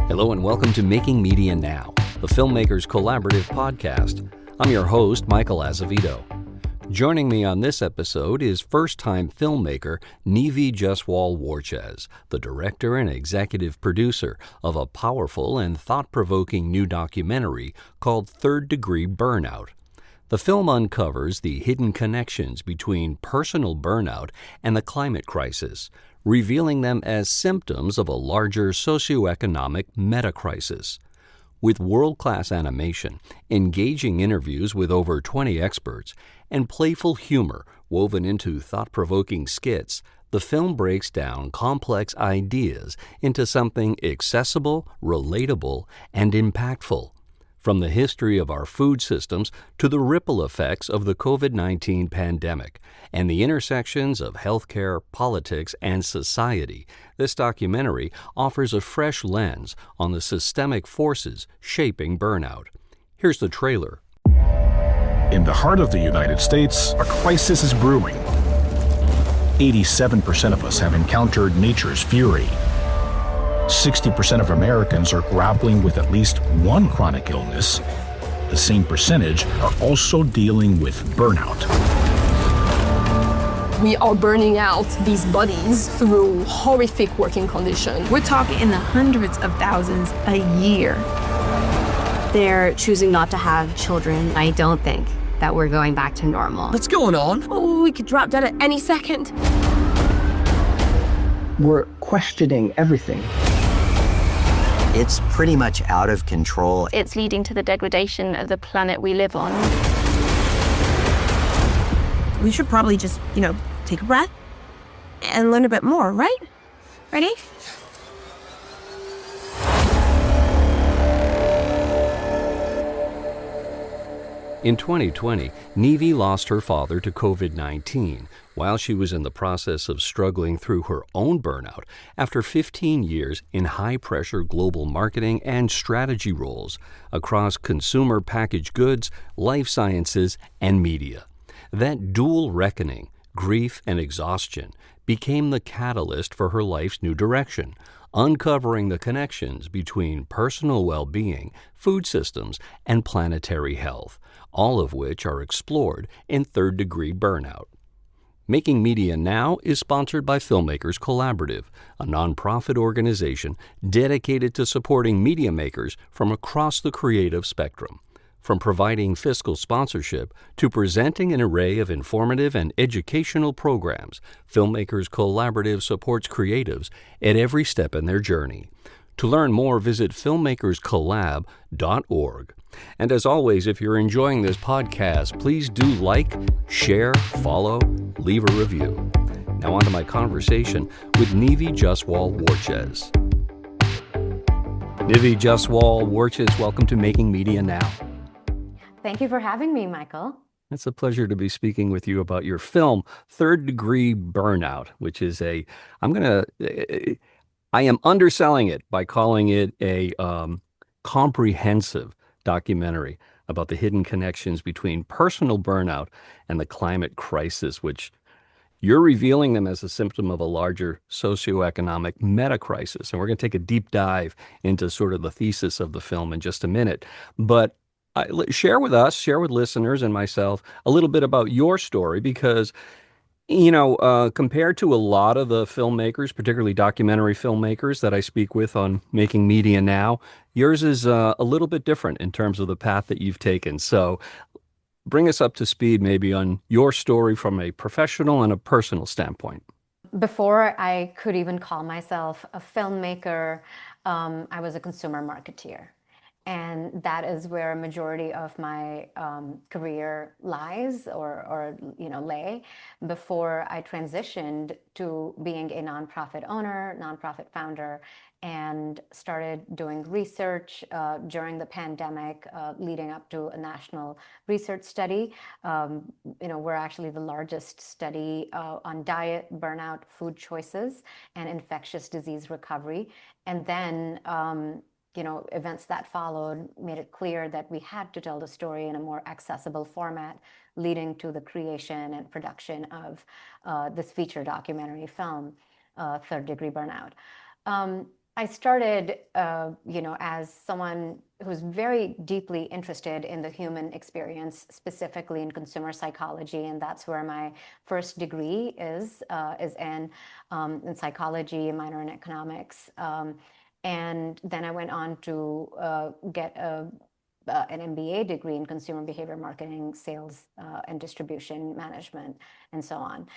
Hello and welcome to Making Media Now, the Filmmakers Collaborative podcast. I'm your host, Michael Azevedo. Joining me on this episode is first-time filmmaker Nivi Warches, the director and executive producer of a powerful and thought-provoking new documentary called Degree Burnout. The film uncovers the hidden connections between personal burnout and the climate crisis, revealing them as symptoms of a larger socio-economic metacrisis. With world-class animation, engaging interviews with over 20 experts, and playful humor woven into thought-provoking skits, the film breaks down complex ideas into something accessible, relatable, and impactful. From the history of our food systems to the ripple effects of the COVID-19 pandemic and the intersections of healthcare, politics, and society, this documentary offers a fresh lens on the systemic forces shaping burnout. Here's the trailer. In the heart of the United States, a crisis is brewing. 87% of us have encountered nature's fury. 60% of Americans are grappling with at least one chronic illness. The same percentage are also dealing with burnout. We are burning out these bodies through horrific working conditions. We're talking in the hundreds of thousands a year. They're choosing not to have children. I don't think that we're going back to normal. What's going on? Oh, we could drop dead at any second. We're questioning everything. It's pretty much out of control. It's leading to the degradation of the planet we live on. We should probably just, take a breath and learn a bit more, right? Ready? In 2020, Nivi lost her father to COVID-19 while she was in the process of struggling through her own burnout after 15 years in high-pressure global marketing and strategy roles across consumer packaged goods, life sciences, and media. That dual reckoning, grief and exhaustion, became the catalyst for her life's new direction, uncovering the connections between personal well-being, food systems, and planetary health, all of which are explored in Degree Burnout. Making Media Now is sponsored by Filmmakers Collaborative, a nonprofit organization dedicated to supporting media makers from across the creative spectrum. From providing fiscal sponsorship to presenting an array of informative and educational programs, Filmmakers Collaborative supports creatives at every step in their journey. To learn more, visit filmmakerscollab.org. And as always, if you're enjoying this podcast, please do like, share, follow, leave a review. Now on to my conversation with Nivi Warches. Nivi Warches, welcome to Making Media Now. Thank you for having me, Michael. It's a pleasure to be speaking with you about your film, Degree Burnout, which is I am underselling it by calling it a comprehensive documentary about the hidden connections between personal burnout and the climate crisis, which you're revealing them as a symptom of a larger socioeconomic metacrisis. And we're going to take a deep dive into sort of the thesis of the film in just a minute. But share with listeners and myself a little bit about your story, because compared to a lot of the filmmakers, particularly documentary filmmakers that I speak with on Making Media Now, yours is a little bit different in terms of the path that you've taken. So bring us up to speed maybe on your story from a professional and a personal standpoint. Before I could even call myself a filmmaker, I was a consumer marketeer. And that is where a majority of my career lies or lay before I transitioned to being a nonprofit owner, nonprofit founder, and started doing research during the pandemic, leading up to a national research study. We're actually the largest study on diet, burnout, food choices, and infectious disease recovery. And then events that followed made it clear that we had to tell the story in a more accessible format, leading to the creation and production of this feature documentary film, Degree Burnout. I started, as someone who's very deeply interested in the human experience, specifically in consumer psychology, and that's where my first degree is in psychology, a minor in economics, and then I went on to get an MBA degree in consumer behavior marketing, sales, and distribution management, and so on,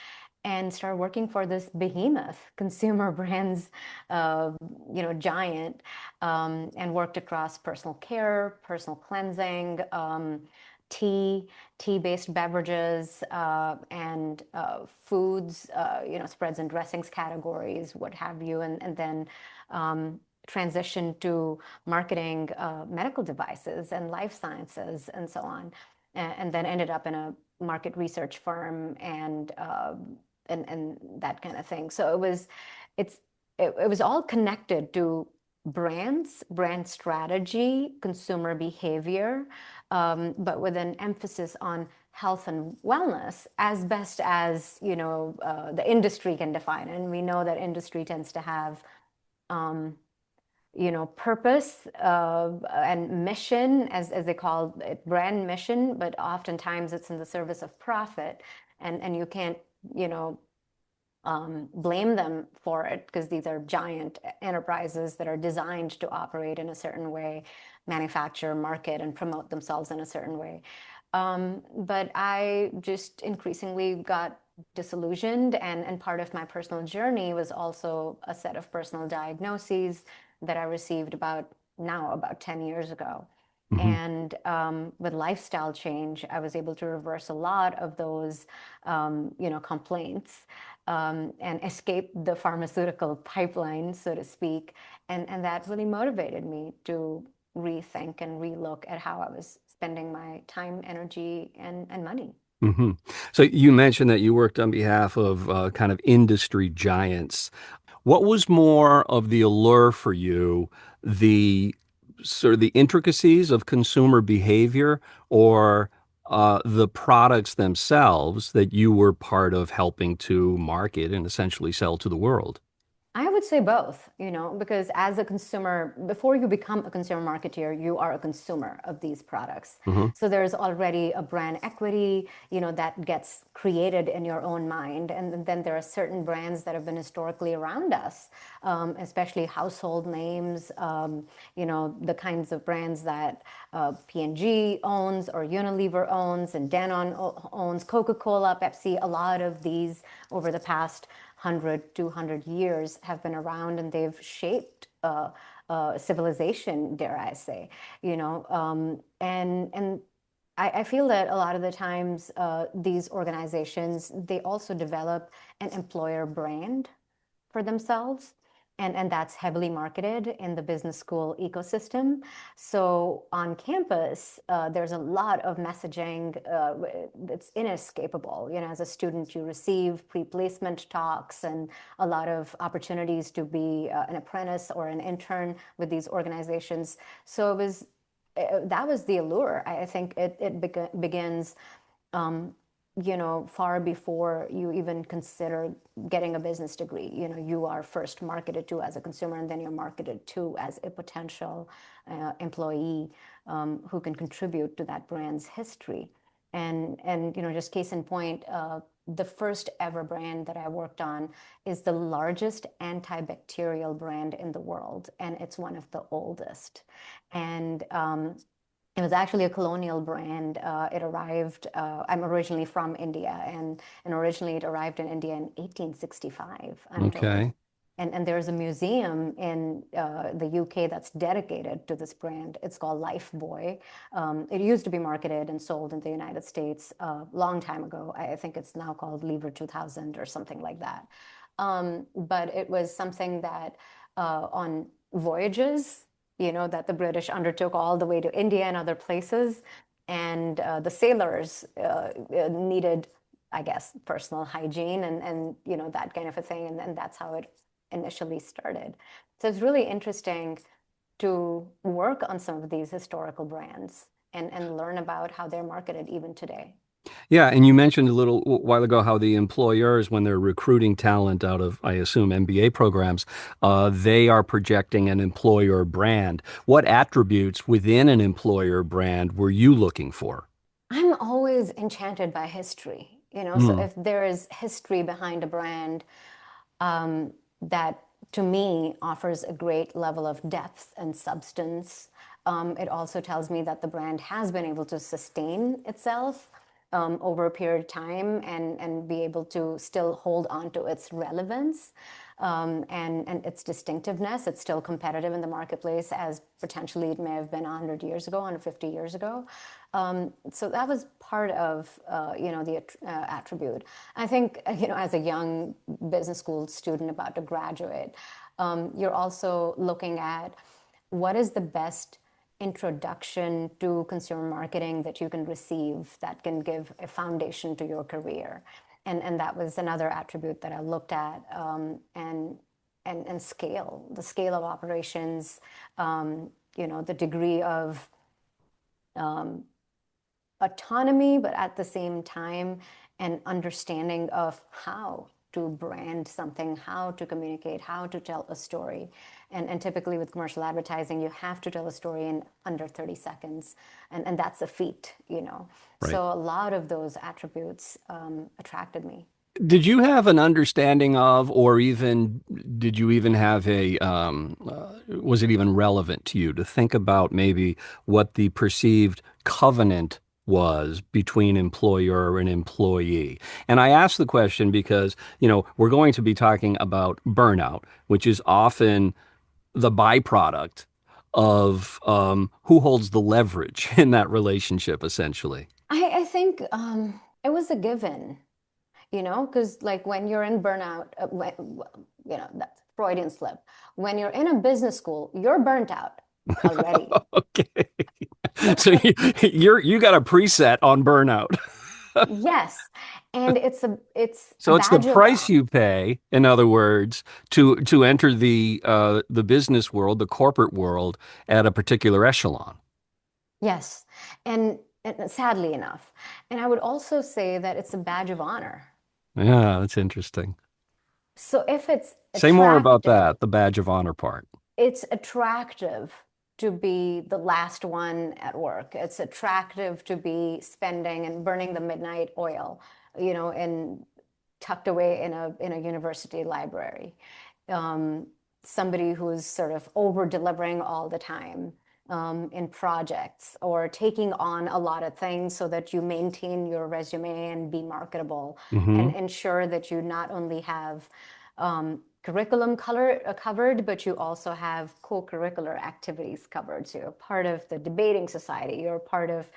and started working for this behemoth consumer brands, giant, and worked across personal care, personal cleansing, tea, tea-based beverages, and foods, spreads and dressings categories, what have you, and then transitioned to marketing medical devices and life sciences and so on, and then ended up in a market research firm and that kind of thing. So it was all connected to brands, brand strategy, consumer behavior, but with an emphasis on health and wellness as best as the industry can define. And we know that industry tends to have purpose and mission, as they call it, brand mission, but oftentimes it's in the service of profit, and you can't blame them for it, because these are giant enterprises that are designed to operate in a certain way, manufacture, market, and promote themselves in a certain way. But I just increasingly got disillusioned, and part of my personal journey was also a set of personal diagnoses that I received about 10 years ago. And with lifestyle change, I was able to reverse a lot of those, complaints, and escape the pharmaceutical pipeline, so to speak. And that really motivated me to rethink and relook at how I was spending my time, energy, and money. So you mentioned that you worked on behalf of kind of industry giants. What was more of the allure for you, the sort of the intricacies of consumer behavior, or the products themselves that you were part of helping to market and essentially sell to the world? I would say both, because as a consumer, before you become a consumer marketeer, you are a consumer of these products. So there's already a brand equity, that gets created in your own mind. And then there are certain brands that have been historically around us, especially household names, the kinds of brands that P&G owns or Unilever owns and Danone owns, Coca-Cola, Pepsi. A lot of these over the past 100, 200 years have been around, and they've shaped civilization, dare I say, and I feel that a lot of the times these organizations, they also develop an employer brand for themselves. And that's heavily marketed in the business school ecosystem. So on campus, there's a lot of messaging that's inescapable. As a student, you receive pre-placement talks and a lot of opportunities to be an apprentice or an intern with these organizations. So that was the allure. I think it begins far before you even consider getting a business degree. You are first marketed to as a consumer, and then you're marketed to as a potential employee who can contribute to that brand's history. And just case in point, the first ever brand that I worked on is the largest antibacterial brand in the world, and it's one of the oldest. And it was actually a colonial brand. It arrived, I'm originally from India, and originally it arrived in India in 1865. Okay. And there's a museum in the UK that's dedicated to this brand. It's called Lifebuoy. It used to be marketed and sold in the United States a long time ago. I think it's now called Lever 2000 or something like that. But it was something that on voyages, that the British undertook all the way to India and other places. And the sailors needed, I guess, personal hygiene and that kind of a thing. And that's how it initially started. So it's really interesting to work on some of these historical brands and learn about how they're marketed even today. Yeah, and you mentioned a little while ago how the employers, when they're recruiting talent out of, I assume, MBA programs, they are projecting an employer brand. What attributes within an employer brand were you looking for? I'm always enchanted by history, so Mm, if there is history behind a brand, that to me offers a great level of depth and substance. It also tells me that the brand has been able to sustain itself over a period of time and be able to still hold on to its relevance and its distinctiveness. It's still competitive in the marketplace as potentially it may have been 100 years ago, 150 years ago. So that was part of, the attribute. I think, as a young business school student about to graduate, you're also looking at what is the best introduction to consumer marketing that you can receive that can give a foundation to your career. And that was another attribute that I looked at, and scale, the scale of operations, the degree of autonomy, but at the same time, an understanding of how to brand something, how to communicate, how to tell a story. And typically with commercial advertising, you have to tell a story in under 30 seconds. And that's a feat. right. So a lot of those attributes attracted me. Did you have an understanding of, or even did you even have was it even relevant to you to think about maybe what the perceived covenant was between employer and employee? And I ask the question because, we're going to be talking about burnout, which is often the byproduct of who holds the leverage in that relationship, essentially. I think it was a given. Because like when you're in burnout, that's Freudian slip. When you're in a business school, you're burnt out already. Okay. So you got a preset on burnout. Yes, and it's a So it's the badge of price you pay, in other words, to enter the business world, the corporate world at a particular echelon. yes, and sadly enough, and I would also say that it's a badge of honor. Yeah, that's interesting. So if it's Say more about attractive, that, the badge of honor part. it's attractive to be the last one at work. It's attractive to be spending and burning the midnight oil, and tucked away in a university library. Um, Somebody who's sort of over delivering all the time in projects or taking on a lot of things so that you maintain your resume and be marketable Hmm. and ensure that you not only have curriculum covered, but you also have co-curricular activities covered. So you're part of the debating society. You're part of,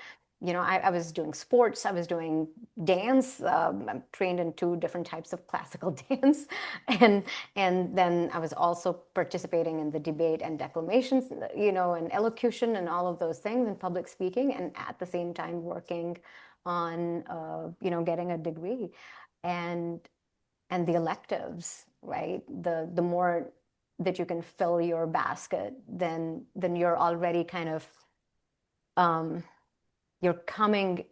I was doing sports. I was doing dance. I'm trained in two different types of classical dance, and and then I was also participating in the debate and declamations, and elocution and all of those things and public speaking, and at the same time working on, getting a degree, and and the electives, right? The more that you can fill your basket, then you're already kind of um, you're coming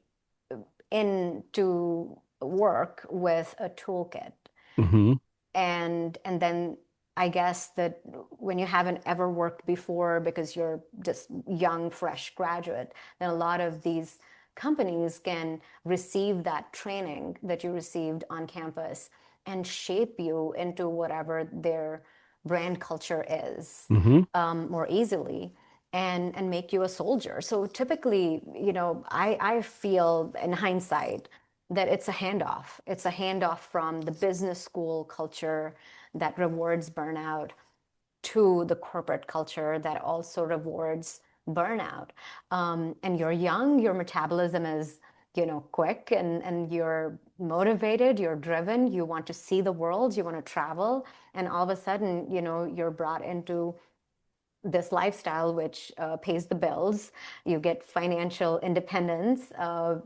into work with a toolkit. Hmm. And then I guess that when you haven't ever worked before because you're just young, fresh graduate, then a lot of these companies can receive that training that you received on campus and shape you into whatever their brand culture is Hmm. more easily and make you a soldier. So typically, I feel in hindsight that it's a handoff. It's a handoff from the business school culture that rewards burnout to the corporate culture that also rewards burnout. And you're young, your metabolism is, quick, and you're motivated, you're driven, you want to see the world, you want to travel, and all of a sudden, you're brought into this lifestyle which pays the bills. You get financial independence.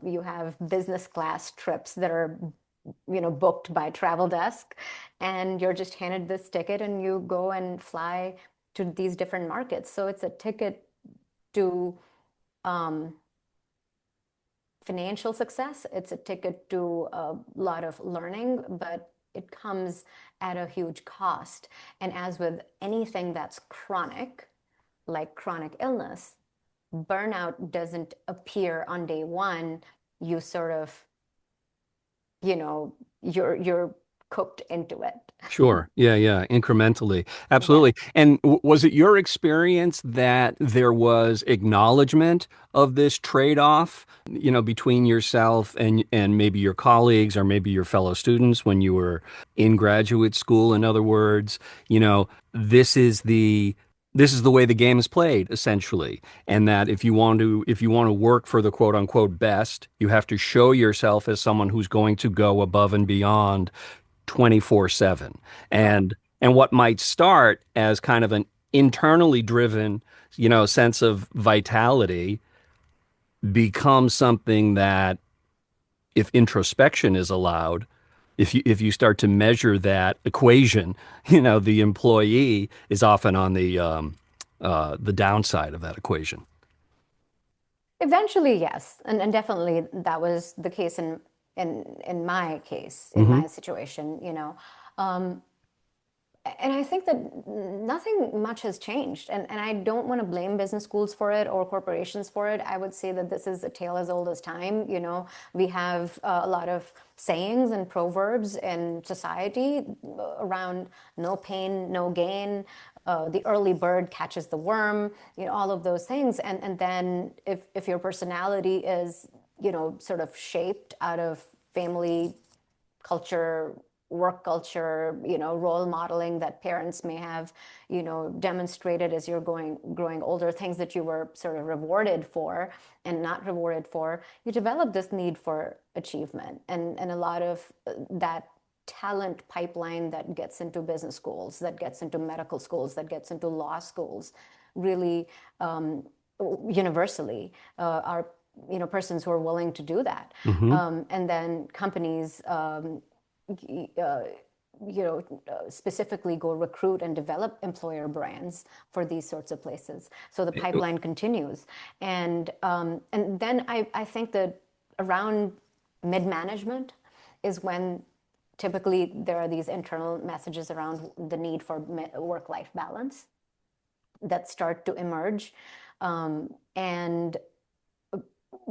You have business class trips that are, booked by travel desk, and you're just handed this ticket and you go and fly to these different markets. So it's a ticket to um, financial success. It's a ticket to a lot of learning, but it comes at a huge cost. And as with anything that's chronic, like chronic illness, burnout doesn't appear on day one. You sort of, you're cooked into it. Sure. Yeah, yeah. Incrementally. Absolutely. And was it your experience that there was acknowledgement of this trade-off, between yourself and maybe your colleagues or maybe your fellow students when you were in graduate school? In other words, this is the way the game is played, essentially. And that if you want to work for the quote unquote best, you have to show yourself as someone who's going to go above and beyond 24/7. And what might start as kind of an internally driven, sense of vitality becomes something that, if introspection is allowed, if you start to measure that equation, the employee is often on the downside of that equation. Eventually, yes, and definitely that was the case in my case, in my situation, and I think that nothing much has changed, and I don't want to blame business schools for it or corporations for it. I would say that this is a tale as old as time. We have a lot of sayings and proverbs in society around no pain, no gain. The early bird catches the worm, all of those things. And then if your personality is, sort of shaped out of family culture, work culture, role modeling that parents may have, demonstrated as you're growing older, things that you were sort of rewarded for and not rewarded for, you develop this need for achievement. And a lot of that talent pipeline that gets into business schools, that gets into medical schools, that gets into law schools, really universally are persons who are willing to do that. And then companies specifically go recruit and develop employer brands for these sorts of places. So the pipeline continues. And then I think that around mid-management is when typically there are these internal messages around the need for work-life balance that start to emerge. And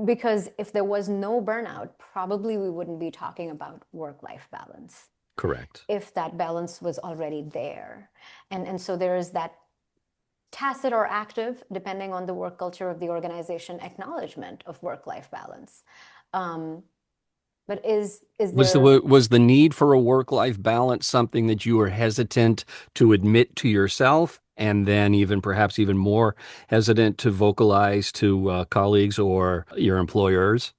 because if there was no burnout, probably we wouldn't be talking about work-life balance. Correct. If that balance was already there. And so there is that tacit or active, depending on the work culture of the organization, acknowledgement of work-life balance. But is was the need for a work-life balance something that you were hesitant to admit to yourself, and then perhaps even more hesitant to vocalize to colleagues or your employers?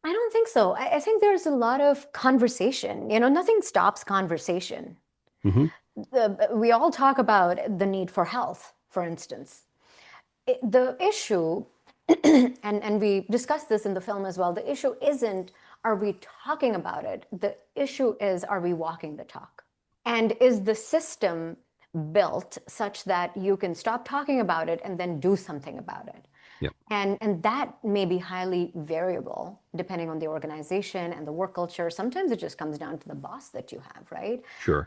I don't think so. I think there's a lot of conversation. Nothing stops conversation. We all talk about the need for health, for instance. The issue, and we discussed this in the film as well, the issue isn't, are we talking about it? The issue is, are we walking the talk? And is the system built such that you can stop talking about it and then do something about it? Yep. And that may be highly variable depending on the organization and the work culture. Sometimes it just comes down to the boss that you have, right? Sure.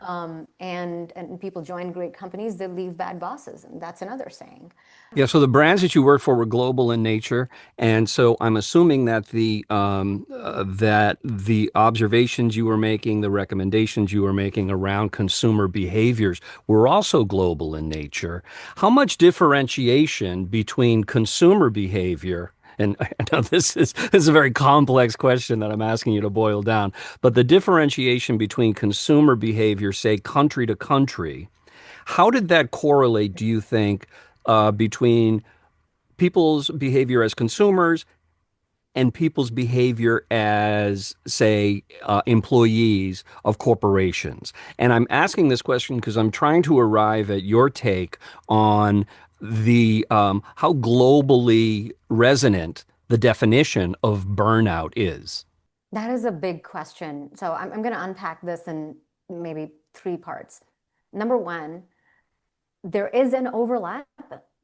And people join great companies, they leave bad bosses, and that's another saying. Yeah, so the brands that you work for were global in nature, and so I'm assuming that the observations you were making, the recommendations you were making around consumer behaviors were also global in nature. How much differentiation between consumer behavior, and I know this is a very complex question that I'm asking you to boil down, but the differentiation between consumer behavior, say country to country, how did that correlate, do you think, between people's behavior as consumers and people's behavior as, say, employees of corporations? And I'm asking this question because I'm trying to arrive at your take on the how globally resonant the definition of burnout is. That is a big question. So I'm going to unpack this in maybe 3 parts. Number one, there is an overlap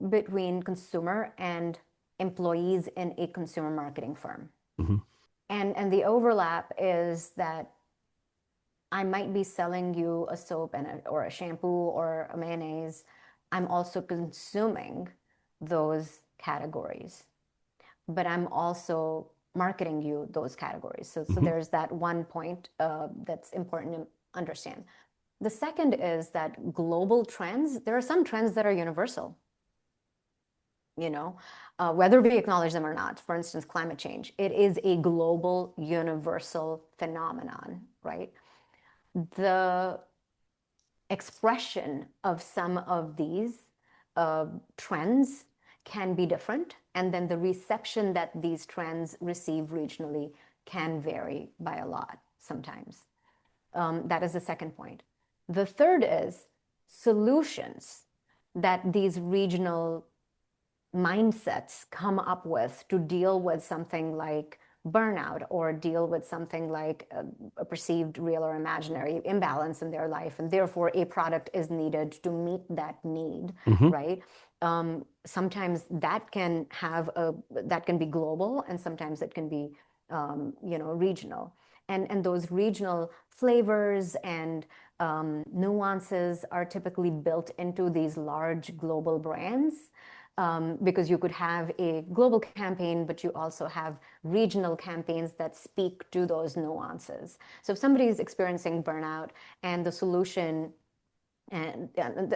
between consumer and employees in a consumer marketing firm. And the overlap is that I might be selling you a soap or a shampoo or a mayonnaise. I'm also consuming those categories, but I'm also marketing you those categories. So there's that one point that's important to understand. The second is that global trends, there are some trends that are universal, whether we acknowledge them or not. For instance, climate change. It is a global, universal phenomenon, right? The expression of some of these trends can be different, and then the reception that these trends receive regionally can vary by a lot sometimes. That is the second point. The third is solutions that these regional mindsets come up with to deal with something like burnout or deal with something like a perceived real or imaginary imbalance in their life, and therefore a product is needed to meet that need, right? Sometimes that can be global, and sometimes it can be regional, and those regional flavors and nuances are typically built into these large global brands. Because you could have a global campaign, but you also have regional campaigns that speak to those nuances. So if somebody is experiencing burnout and the solution, and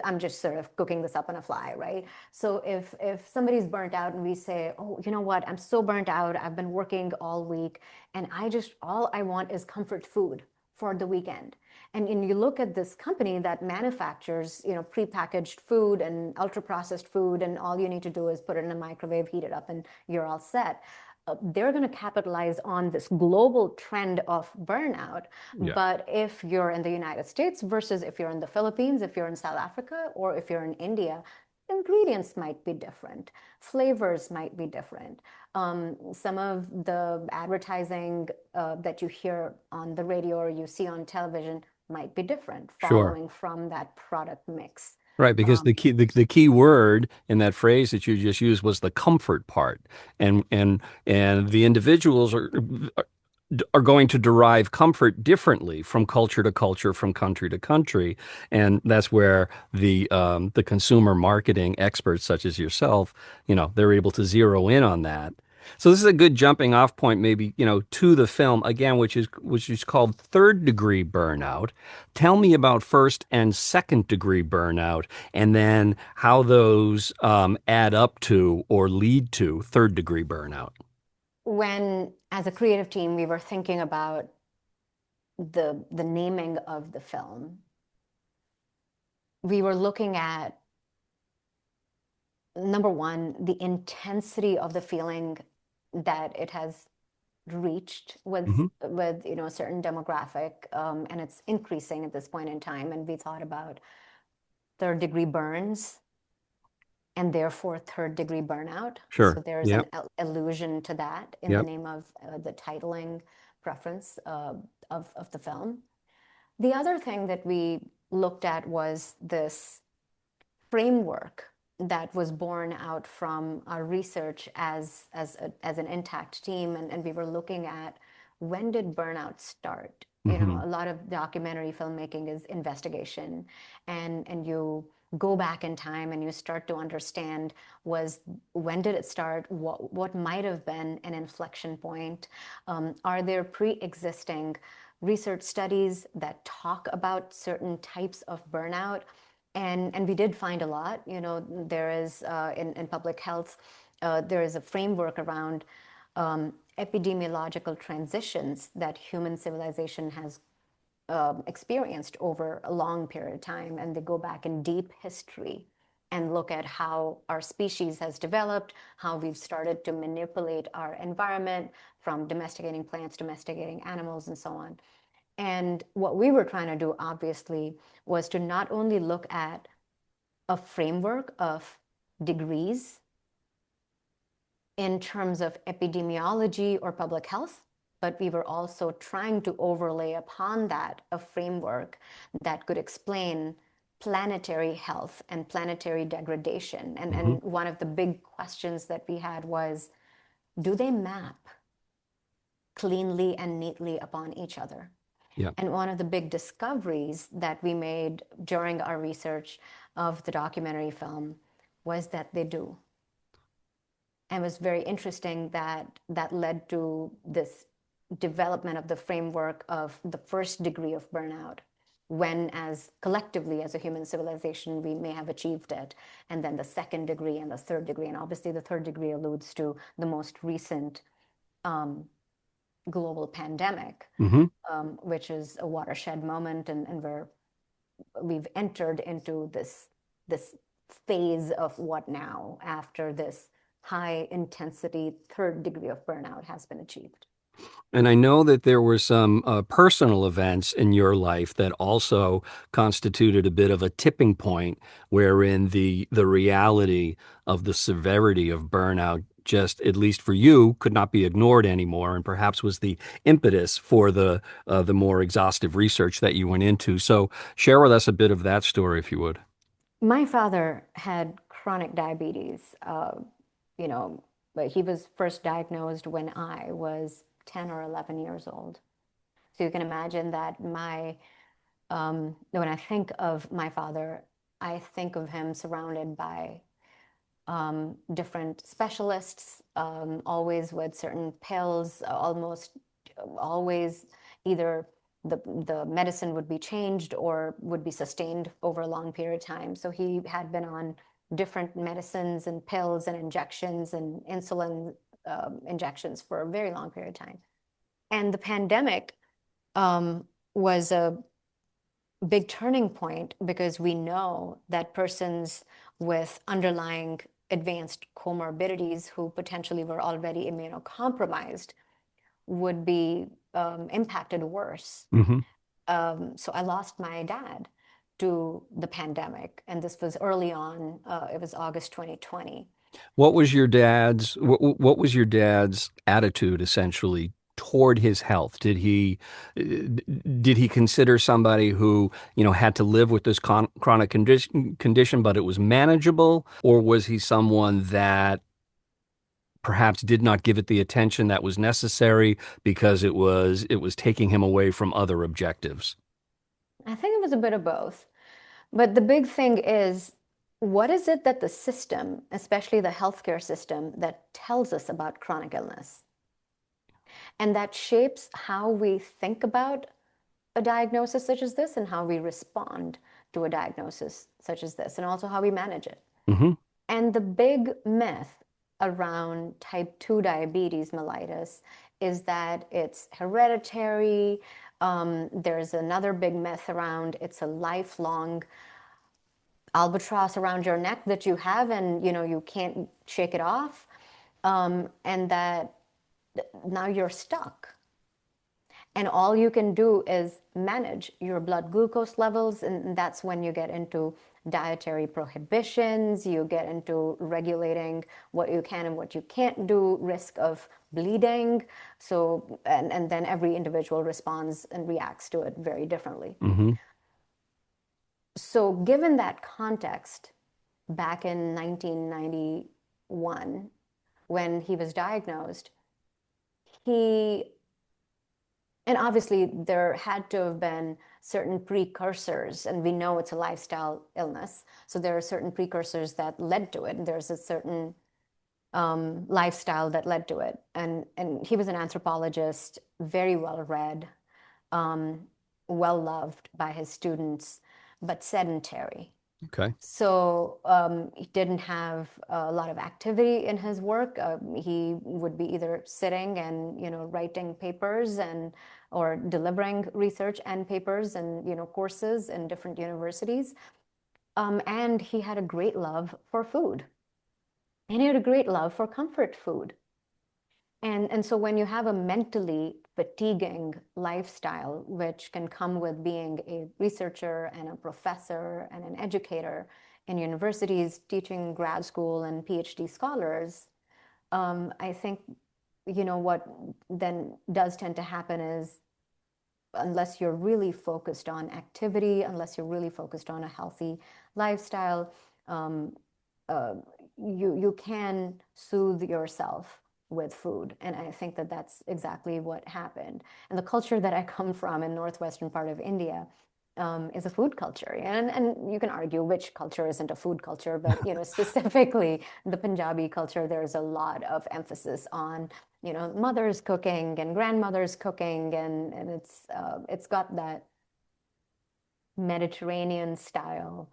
I'm just sort of cooking this up on a fly, right? So if somebody's burnt out and we say, oh, you know what, I'm so burnt out, I've been working all week, and all I want is comfort food for the weekend. And you look at this company that manufactures, prepackaged food and ultra-processed food, and all you need to do is put it in a microwave, heat it up, and you're all set. They're going to capitalize on this global trend of burnout. Yeah. But if you're in the United States versus if you're in the Philippines, if you're in South Africa, or if you're in India, ingredients might be different, flavors might be different. Some of the advertising that you hear on the radio or you see on television might be different, following from that product mix. Right, because the key word in that phrase that you just used was the comfort part, and the individuals are going to derive comfort differently from culture to culture, from country to country, and that's where the consumer marketing experts such as yourself, they're able to zero in on that. So this is a good jumping off point, maybe, to the film again, which is called Third Degree Burnout. Tell me about first and second degree burnout, and then how those add up to or lead to third degree burnout. When, as a creative team, we were thinking about the naming of the film, we were looking at, number one, the intensity of the feeling that it has reached with a certain demographic, and it's increasing at this point in time. And we thought about third degree burns, and therefore third degree burnout. Sure. So there's an allusion to that in the name of the titling preference of the film. The other thing that we looked at was this framework that was born out from our research as an intact team, and we were looking at, when did burnout start? A lot of documentary filmmaking is investigation, and you go back in time and you start to understand, when did it start? What might have been an inflection point? Are there pre-existing research studies that talk about certain types of burnout? And we did find a lot. There is in public health, there is a framework around epidemiological transitions that human civilization has experienced over a long period of time, and they go back in deep history and look at how our species has developed, how we've started to manipulate our environment, from domesticating plants, domesticating animals, and so on. And what we were trying to do, obviously, was to not only look at a framework of degrees in terms of epidemiology or public health, but we were also trying to overlay upon that a framework that could explain planetary health and planetary degradation. And one of the big questions that we had was, do they map cleanly and neatly upon each other. Yeah. And one of the big discoveries that we made during our research of the documentary film was that they do. And it was very interesting that that led to this development of the framework of the first degree of burnout, when as collectively as a human civilization we may have achieved it, and then the second degree and the third degree. And obviously the third degree alludes to the most recent global pandemic, which is a watershed moment, and where we've entered into this phase of what now, after this high intensity third degree of burnout has been achieved. And I know that there were some personal events in your life that also constituted a bit of a tipping point, wherein the reality of the severity of burnout, just at least for you, could not be ignored anymore, and perhaps was the impetus for the more exhaustive research that you went into. So share with us a bit of that story, if you would. My father had chronic diabetes. But he was first diagnosed when I was 10 or 11 years old. So you can imagine that when I think of my father, I think of him surrounded by different specialists, always with certain pills, almost always either the medicine would be changed or would be sustained over a long period of time. So he had been on different medicines and pills and injections and insulin injections for a very long period of time. And the pandemic was a big turning point, because we know that persons with underlying advanced comorbidities who potentially were already immunocompromised would be impacted worse. So I lost my dad to the pandemic, and this was early on. It was August 2020. What was your dad's attitude essentially toward his health? Did he consider somebody who, had to live with this chronic condition, but it was manageable, or was he someone that perhaps did not give it the attention that was necessary because it was taking him away from other objectives? I think it was a bit of both. But the big thing is, what is it that the system, especially the healthcare system, that tells us about chronic illness? And that shapes how we think about a diagnosis such as this, and how we respond to a diagnosis such as this, and also how we manage it. And the big myth around type 2 diabetes mellitus is that it's hereditary. There's another big myth around it's a lifelong albatross around your neck that you have, and you can't shake it off, and that now you're stuck. And all you can do is manage your blood glucose levels, and that's when you get into dietary prohibitions, you get into regulating what you can and what you can't do, risk of bleeding. So, and then every individual responds and reacts to it very differently. So given that context, back in 1991, when he was diagnosed, and obviously there had to have been certain precursors, and we know it's a lifestyle illness, so there are certain precursors that led to it, and there's a certain lifestyle that led to it. And he was an anthropologist, very well read, well loved by his students, but sedentary. Okay. So he didn't have a lot of activity in his work. He would be either sitting and writing papers or delivering research and papers and courses in different universities. And he had a great love for food, and he had a great love for comfort food. And so when you have a mentally fatiguing lifestyle, which can come with being a researcher and a professor and an educator in universities, teaching grad school and PhD scholars, I think, what then does tend to happen is, unless you're really focused on activity, unless you're really focused on a healthy lifestyle, you can soothe yourself with food. And I think that that's exactly what happened. And the culture that I come from in northwestern part of India is a food culture. And you can argue which culture isn't a food culture, but specifically the Punjabi culture, there's a lot of emphasis on mothers cooking and grandmothers cooking, and it's got that Mediterranean style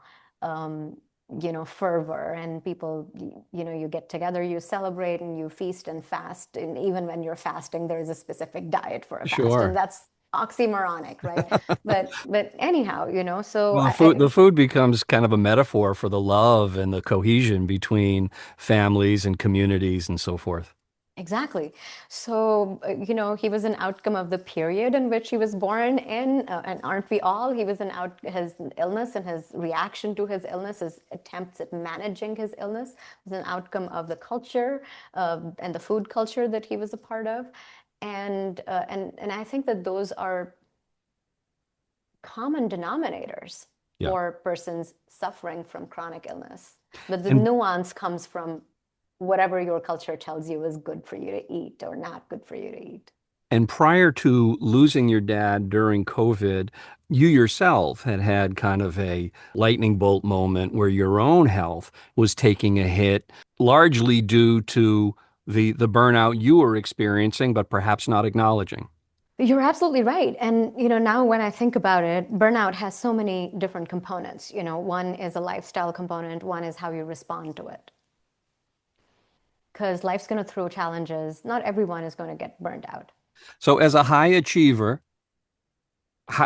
fervor, and people, you get together, you celebrate, and you feast and fast. And even when you're fasting, there's a specific diet for a fast, and that's oxymoronic, right? but anyhow, so Well, the food becomes kind of a metaphor for the love and the cohesion between families and communities and so forth. Exactly. So, he was an outcome of the period in which he was born in, and aren't we all? He was his illness and his reaction to his illness, his attempts at managing his illness was an outcome of the culture and the food culture that he was a part of. And I think that those are common denominators for persons suffering from chronic illness. But the nuance comes from whatever your culture tells you is good for you to eat or not good for you to eat. And prior to losing your dad during COVID, you yourself had kind of a lightning bolt moment where your own health was taking a hit, largely due to the burnout you were experiencing, but perhaps not acknowledging. You're absolutely right. And, now when I think about it, burnout has so many different components. One is a lifestyle component, one is how you respond to it. Because life's going to throw challenges. Not everyone is going to get burned out. So as a high achiever,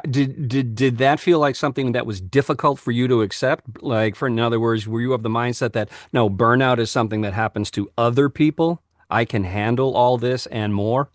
did that feel like something that was difficult for you to accept? Like, in other words, were you of the mindset that, no, burnout is something that happens to other people? I can handle all this and more?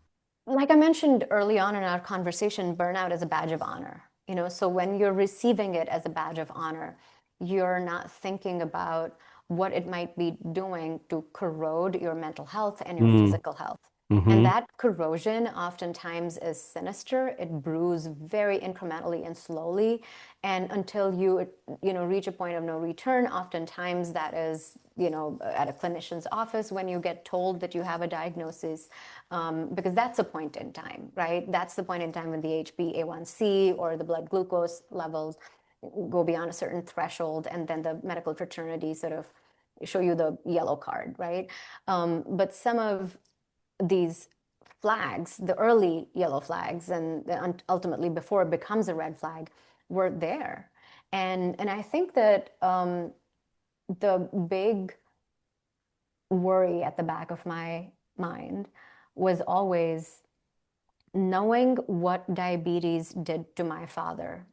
Like I mentioned early on in our conversation, burnout is a badge of honor. So when you're receiving it as a badge of honor, you're not thinking about what it might be doing to corrode your mental health and your physical health. And that corrosion oftentimes is sinister. It brews very incrementally and slowly. And until you reach a point of no return, oftentimes that is, at a clinician's office when you get told that you have a diagnosis, because that's a point in time, right? That's the point in time when the HbA1c or the blood glucose levels go beyond a certain threshold, and then the medical fraternity sort of show you the yellow card, right? But some of these flags, the early yellow flags, and ultimately before it becomes a red flag, were there. And I think that the big worry at the back of my mind was always knowing what diabetes did to my father.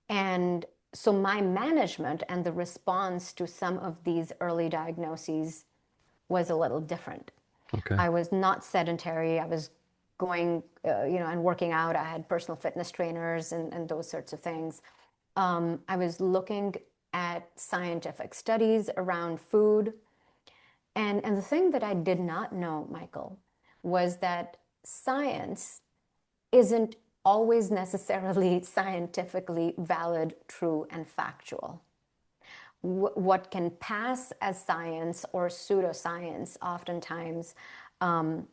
And so my management and the response to some of these early diagnoses was a little different. Okay. I was not sedentary. I was going, and working out. I had personal fitness trainers and those sorts of things. I was looking at scientific studies around food. And the thing that I did not know, Michael, was that science isn't always necessarily scientifically valid, true, and factual. What can pass as science or pseudoscience oftentimes, and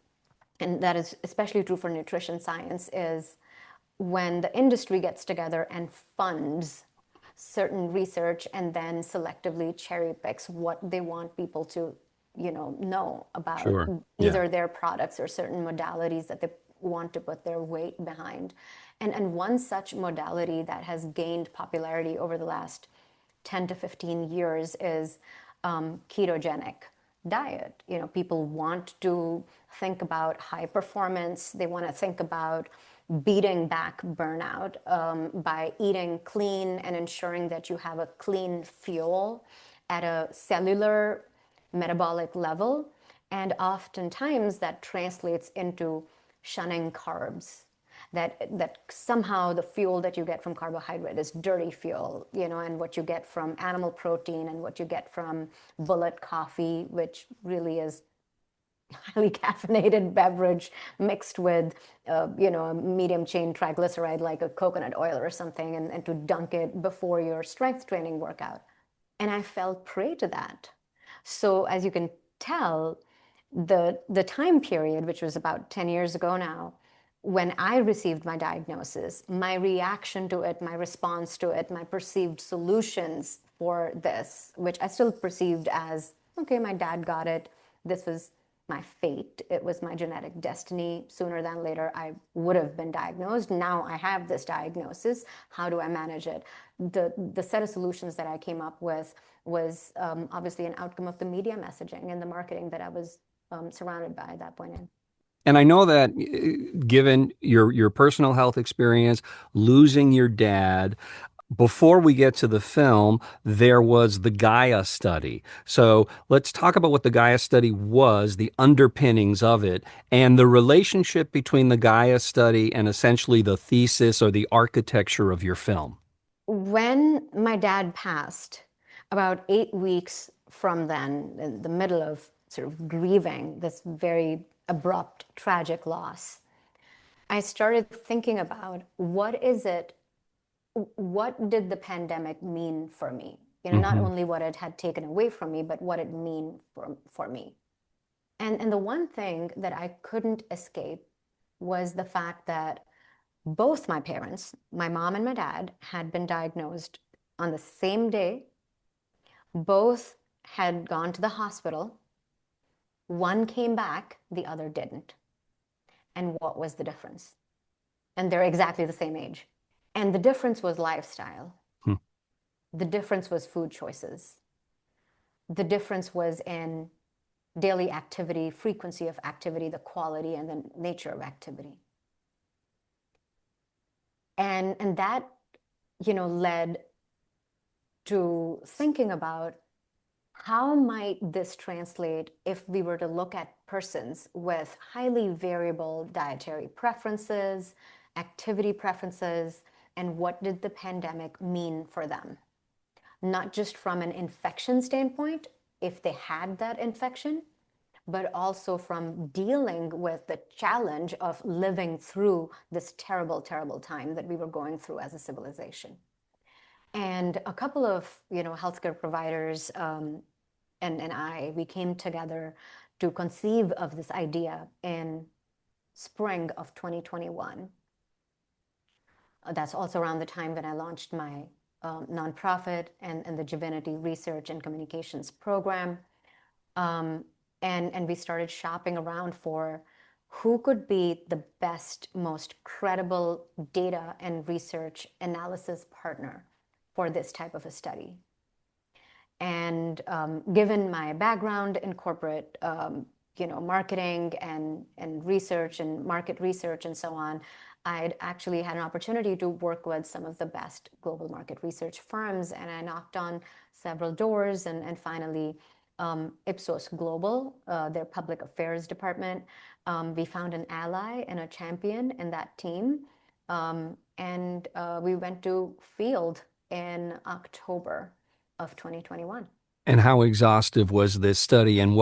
that is especially true for nutrition science, is when the industry gets together and funds certain research and then selectively cherry picks what they want people to know about either their products or certain modalities that they want to put their weight behind. And one such modality that has gained popularity over the last 10 to 15 years is ketogenic diet. People want to think about high performance. They want to think about beating back burnout by eating clean and ensuring that you have a clean fuel at a cellular metabolic level. And oftentimes that translates into shunning carbs. That somehow the fuel that you get from carbohydrate is dirty fuel, and what you get from animal protein and what you get from bullet coffee, which really is highly caffeinated beverage mixed with, a medium chain triglyceride like a coconut oil or something, and to dunk it before your strength training workout. And I fell prey to that. So as you can tell, The time period, which was about 10 years ago now, when I received my diagnosis, my reaction to it, my response to it, my perceived solutions for this, which I still perceived as, okay, my dad got it. This was my fate. It was my genetic destiny. Sooner than later, I would have been diagnosed. Now I have this diagnosis. How do I manage it? The set of solutions that I came up with was obviously an outcome of the media messaging and the marketing that I was surrounded by at that point in. And I know that given your personal health experience, losing your dad, before we get to the film, there was the Gaia study. So let's talk about what the Gaia study was, the underpinnings of it, and the relationship between the Gaia study and essentially the thesis or the architecture of your film. When my dad passed, about 8 weeks from then, in the middle of sort of grieving this very abrupt, tragic loss, I started thinking about what did the pandemic mean for me? Not only what it had taken away from me, but what it mean for me. And the one thing that I couldn't escape was the fact that both my parents, my mom and my dad, had been diagnosed on the same day. Both had gone to the hospital. One came back, the other didn't. And what was the difference? And they're exactly the same age. And the difference was lifestyle. The difference was food choices. The difference was in daily activity, frequency of activity, the quality and the nature of activity. And that, led to thinking about how might this translate if we were to look at persons with highly variable dietary preferences, activity preferences, and what did the pandemic mean for them? Not just from an infection standpoint, if they had that infection, but also from dealing with the challenge of living through this terrible, terrible time that we were going through as a civilization. And a couple of, healthcare providers we came together to conceive of this idea in spring of 2021. That's also around the time when I launched my nonprofit and the Divinity Research and Communications program. And we started shopping around for who could be the best, most credible data and research analysis partner for this type of a study. And given my background in corporate, marketing and research and market research and so on, I'd actually had an opportunity to work with some of the best global market research firms, and I knocked on several doors, and finally, Ipsos Global, their public affairs department, we found an ally and a champion in that team, and we went to field in October of 2021. And how exhaustive was this study? And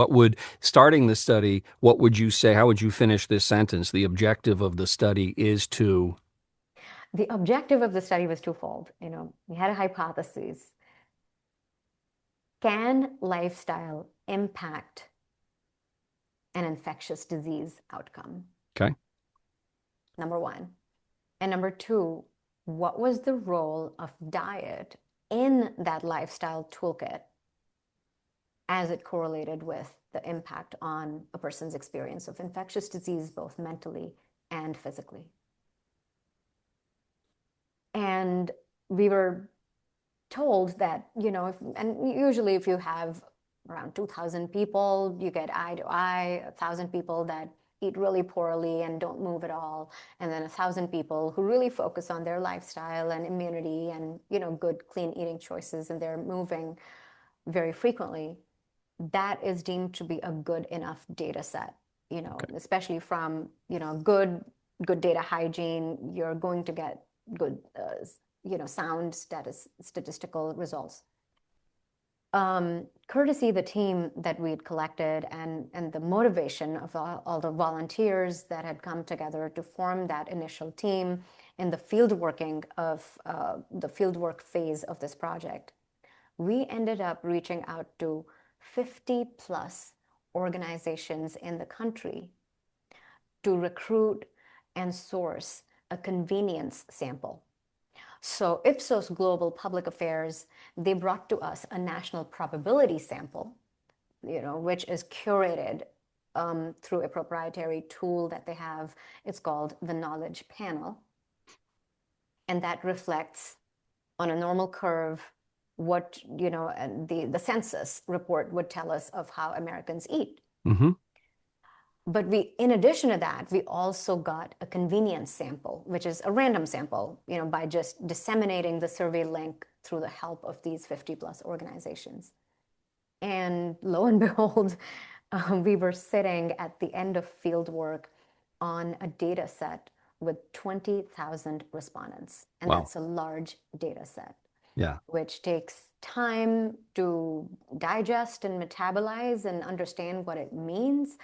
starting the study, what would you say? How would you finish this sentence? The objective of the study is to... The objective of the study was twofold. We had a hypothesis. Can lifestyle impact an infectious disease outcome? Okay. Number one. And number two, what was the role of diet in that lifestyle toolkit as it correlated with the impact on a person's experience of infectious disease, both mentally and physically? And we were told that, usually if you have around 2,000 people, you get eye to eye, 1,000 people that eat really poorly and don't move at all, and then 1,000 people who really focus on their lifestyle and immunity and, good, clean eating choices, and they're moving very frequently. That is deemed to be a good enough data set, Okay. especially from, good data hygiene. You're going to get good, sound statistical results. Courtesy the team that we'd collected and the motivation of all the volunteers that had come together to form that initial team in the fieldwork phase of this project, we ended up reaching out to 50 plus organizations in the country to recruit and source a convenience sample. So Ipsos Global Public Affairs, they brought to us a national probability sample, which is curated through a proprietary tool that they have. It's called the Knowledge Panel. And that reflects on a normal curve what, the census report would tell us of how Americans eat. Mm-hmm. But in addition to that, we also got a convenience sample, which is a random sample, by just disseminating the survey link through the help of these 50 plus organizations. And lo and behold, we were sitting at the end of field work on a data set with 20,000 respondents. And Wow. That's a large data set. Yeah. Which takes time to digest and metabolize and understand what it means.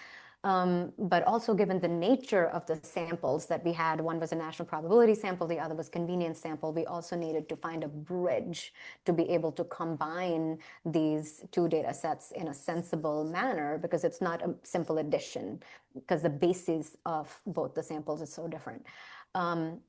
But also given the nature of the samples that we had, one was a national probability sample, the other was convenience sample, we also needed to find a bridge to be able to combine these two data sets in a sensible manner, because it's not a simple addition, because the basis of both the samples is so different. And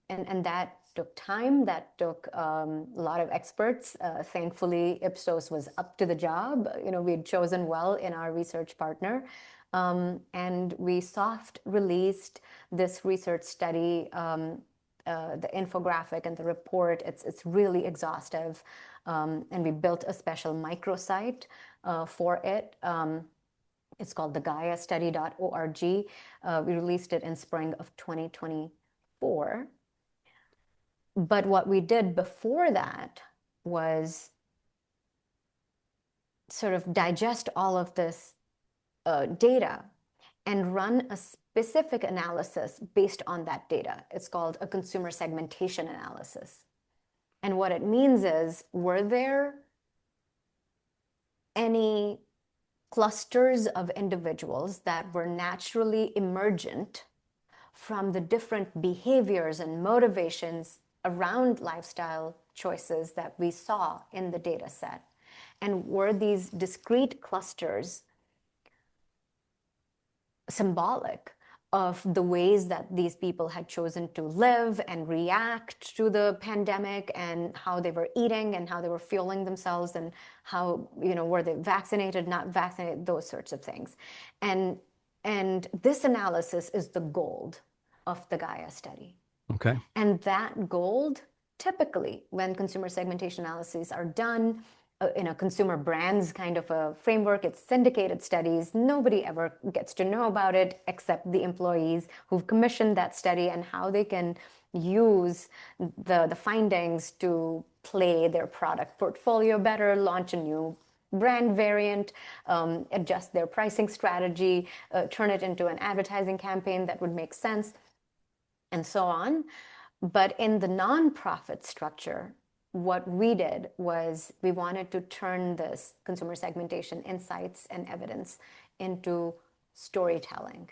that took time, that took a lot of experts. Thankfully, Ipsos was up to the job. We had chosen well in our research partner. And we soft released this research study, the infographic and the report. It's really exhaustive. And we built a special microsite for it. It's called the GaiaStudy.org. We released it in spring of 2024. But what we did before that was sort of digest all of this data and run a specific analysis based on that data. It's called a consumer segmentation analysis. And what it means is, were there any clusters of individuals that were naturally emergent from the different behaviors and motivations around lifestyle choices that we saw in the data set? And were these discrete clusters symbolic of the ways that these people had chosen to live and react to the pandemic, and how they were eating and how they were fueling themselves, and how, were they vaccinated, not vaccinated, those sorts of things. And this analysis is the gold of the Gaia study. Okay. And that gold, typically, when consumer segmentation analyses are done, in a consumer brands kind of a framework, it's syndicated studies. Nobody ever gets to know about it except the employees who've commissioned that study, and how they can use the findings to play their product portfolio better, launch a new brand variant, adjust their pricing strategy, turn it into an advertising campaign that would make sense, and so on. But in the nonprofit structure, what we did was we wanted to turn this consumer segmentation insights and evidence into storytelling.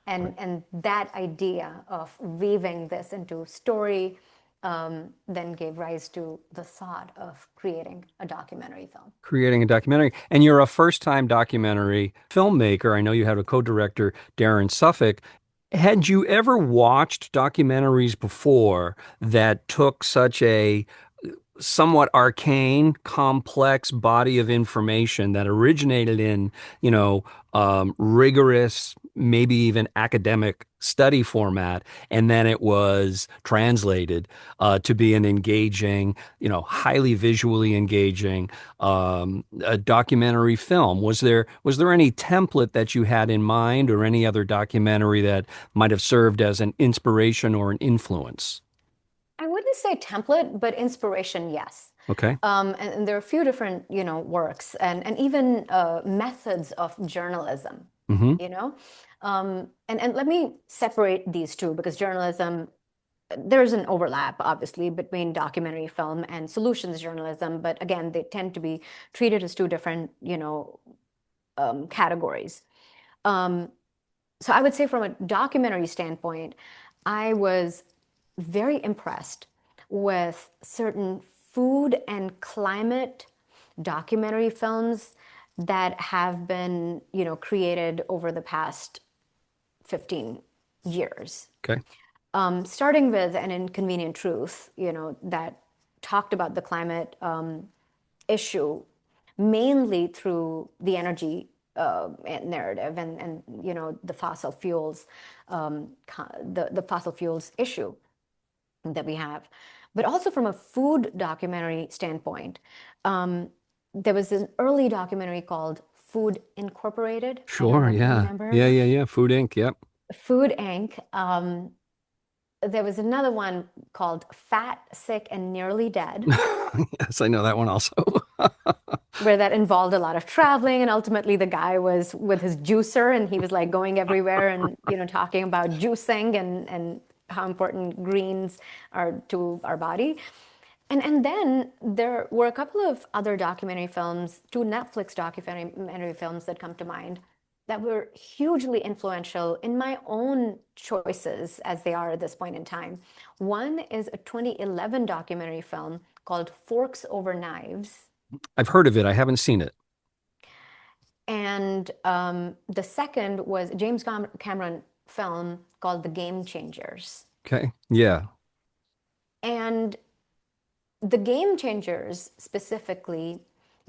And that idea of weaving this into story then gave rise to the thought of creating a documentary film. Creating a documentary. And you're a first-time documentary filmmaker. I know you had a co-director, Darren Suffolk. Had you ever watched documentaries before that took such a somewhat arcane, complex body of information that originated in, rigorous, maybe even academic study format, and then it was translated to be an engaging, highly visually engaging a documentary film? Was there any template that you had in mind, or any other documentary that might have served as an inspiration or an influence? I wouldn't say template, but inspiration, yes. Okay. And there are a few different, works and even methods of journalism, Mm-hmm. And let me separate these two, because journalism, there's an overlap, obviously, between documentary film and solutions journalism. But again, they tend to be treated as two different, categories. So I would say from a documentary standpoint, I was very impressed with certain food and climate documentary films that have been, created over the past 15 years. Okay. Starting with An Inconvenient Truth, that talked about the climate issue mainly through the energy narrative and the fossil fuels, the fossil fuels issue that we have, but also from a food documentary standpoint. There was an early documentary called Food Incorporated. I don't Sure. know if you Yeah. remember. Yeah. Food Inc. Yep. Food Inc. There was another one called Fat, Sick, and Nearly Dead, Yes, I know that one also. where that involved a lot of traveling. And ultimately, the guy was with his juicer and he was like going everywhere and, talking about juicing and how important greens are to our body. And then there were a couple of other documentary films, two Netflix documentary films that come to mind that were hugely influential in my own choices as they are at this point in time. One is a 2011 documentary film called Forks Over Knives. I've heard of it. I haven't seen it. And the second was a James Cameron film called The Game Changers. Okay. Yeah. And The Game Changers specifically,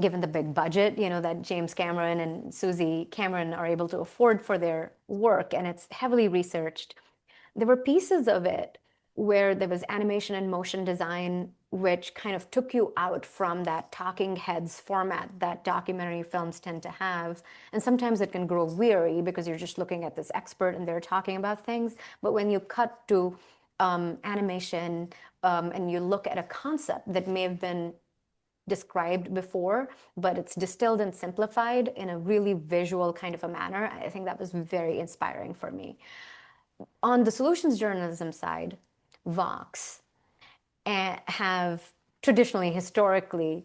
given the big budget, that James Cameron and Susie Cameron are able to afford for their work, and it's heavily researched, there were pieces of it where there was animation and motion design, which kind of took you out from that talking heads format that documentary films tend to have. And sometimes it can grow weary because you're just looking at this expert and they're talking about things. But when you cut to animation and you look at a concept that may have been described before, but it's distilled and simplified in a really visual kind of a manner, I think that was very inspiring for me. On the solutions journalism side, Vox have traditionally, historically,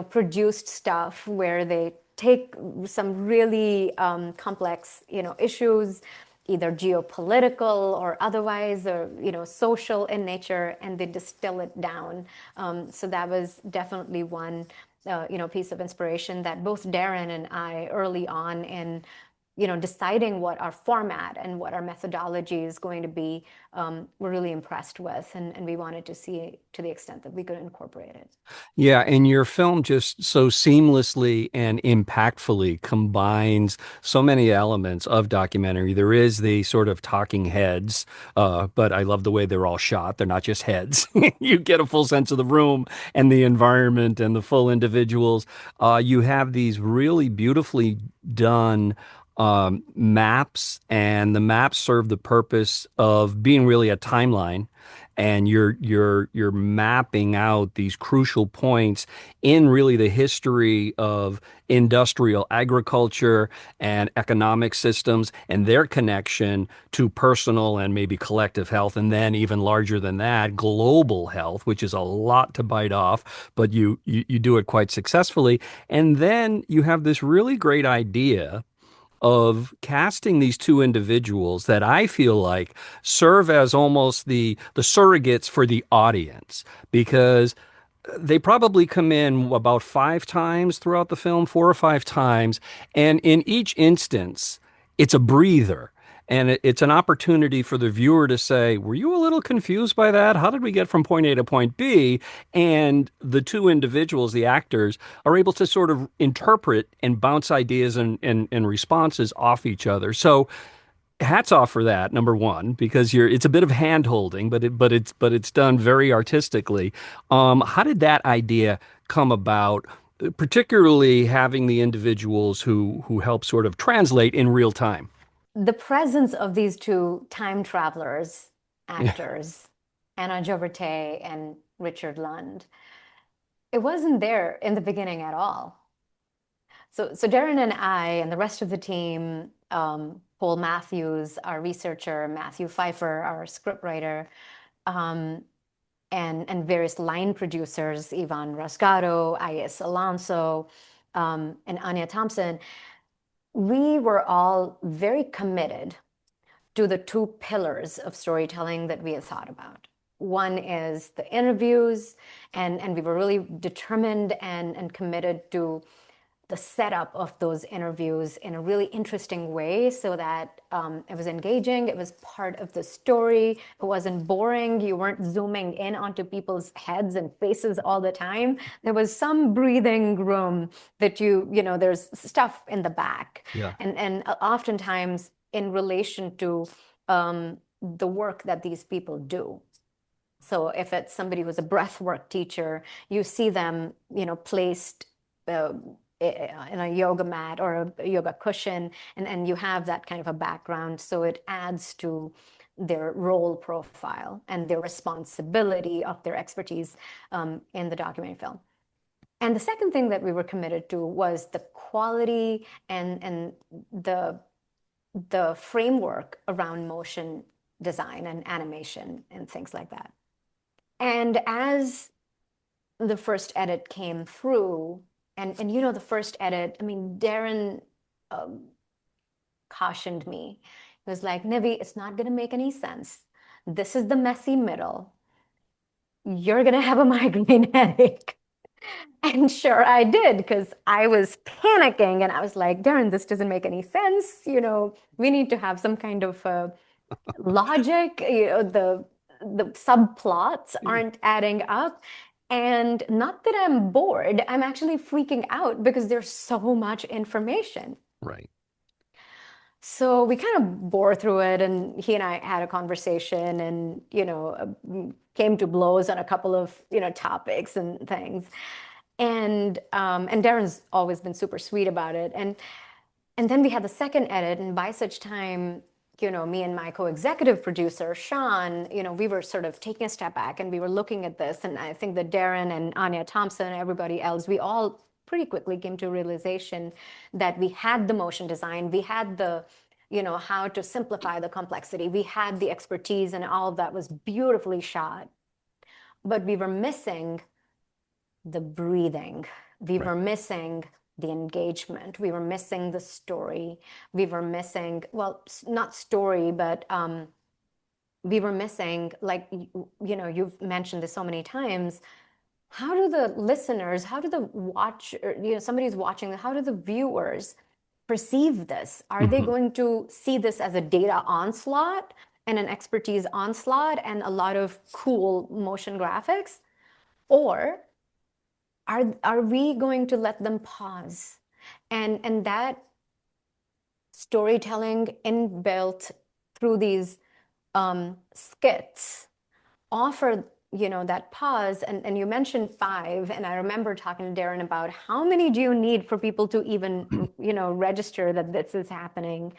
produced stuff where they take some really complex, issues, either geopolitical or otherwise, or social in nature, and they distill it down. So that was definitely one, piece of inspiration that both Darren and I, early on in deciding what our format and what our methodology is going to be, we're really impressed with, and we wanted to see to the extent that we could incorporate it. Yeah, and your film just so seamlessly and impactfully combines so many elements of documentary. There is the sort of talking heads, but I love the way they're all shot. They're not just heads. You get a full sense of the room and the environment and the full individuals. You have these really beautifully done maps, and the maps serve the purpose of being really a timeline, and you're mapping out these crucial points in really the history of industrial agriculture and economic systems and their connection to personal and maybe collective health, and then even larger than that, global health, which is a lot to bite off, but you do it quite successfully. And then you have this really great idea of casting these two individuals that I feel like serve as almost the surrogates for the audience, because they probably come in about 5 times throughout the film, 4 or 5 times, and in each instance, it's a breather. And it's an opportunity for the viewer to say, were you a little confused by that? How did we get from point A to point B? And the two individuals, the actors, are able to sort of interpret and bounce ideas and responses off each other. So hats off for that, number one, because it's a bit of hand holding, but it's done very artistically. How did that idea come about? Particularly having the individuals who help sort of translate in real time. The presence of these two time travelers, actors, Anna Jobertay and Richard Lund, it wasn't there in the beginning at all. So Darren and I and the rest of the team, Paul Matthews, our researcher, Matthew Pfeiffer, our scriptwriter, and various line producers, Ivan Rasgado, Ayes Alonso, and Anya Thompson, we were all very committed to the two pillars of storytelling that we had thought about. One is the interviews, and we were really determined and committed to the setup of those interviews in a really interesting way so that it was engaging, it was part of the story, it wasn't boring, you weren't zooming in onto people's heads and faces all the time. There was some breathing room that there's stuff in the back. Yeah. And oftentimes in relation to the work that these people do. So if it's somebody who's a breathwork teacher, you see them, placed in a yoga mat or a yoga cushion, and you have that kind of a background. So it adds to their role profile and their responsibility of their expertise in the documentary film. And the second thing that we were committed to was the quality and the framework around motion design and animation and things like that. And as the first edit came through, and the first edit, I mean, Darren cautioned me. He was like, Nivi, it's not going to make any sense. This is the messy middle. You're going to have a migraine headache. And sure I did, because I was panicking and I was like, Darren, this doesn't make any sense. We need to have some kind of logic. The subplots aren't adding up. And not that I'm bored, I'm actually freaking out because there's so much information. Right. So we kind of bore through it, and he and I had a conversation and, came to blows on a couple of, topics and things. And Darren's always been super sweet about it. And then we had the second edit, and by such time, me and my co-executive producer, Sean, we were sort of taking a step back and we were looking at this. And I think that Darren and Anya Thompson and everybody else, we all pretty quickly came to a realization that we had the motion design, we had the, how to simplify the complexity, we had the expertise, and all of that was beautifully shot. But we were missing the breathing. We were missing the engagement. We were missing the story. We were missing, well, not story, but we were missing, like, you've mentioned this so many times, how do the listeners, how do the somebody who's watching, how do the viewers perceive this? Are they going to see this as a data onslaught and an expertise onslaught and a lot of cool motion graphics? Or are we going to let them pause? And that storytelling inbuilt through these skits offer, that pause. And you mentioned 5, and I remember talking to Darren about how many do you need for people to even, register that this is happening?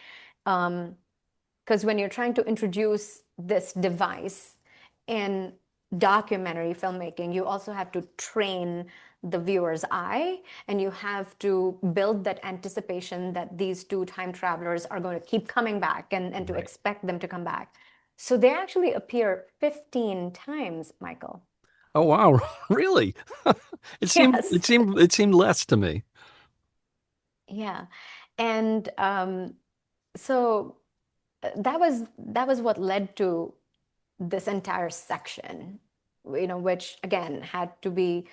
Because when you're trying to introduce this device in documentary filmmaking, you also have to train the viewer's eye, and you have to build that anticipation that these 2 time travelers are going to keep coming back and to expect them to come back. So they actually appear 15 times, Michael. Oh, wow. Really? It seemed less to me. Yeah. And so that was what led to this entire section, which again had to be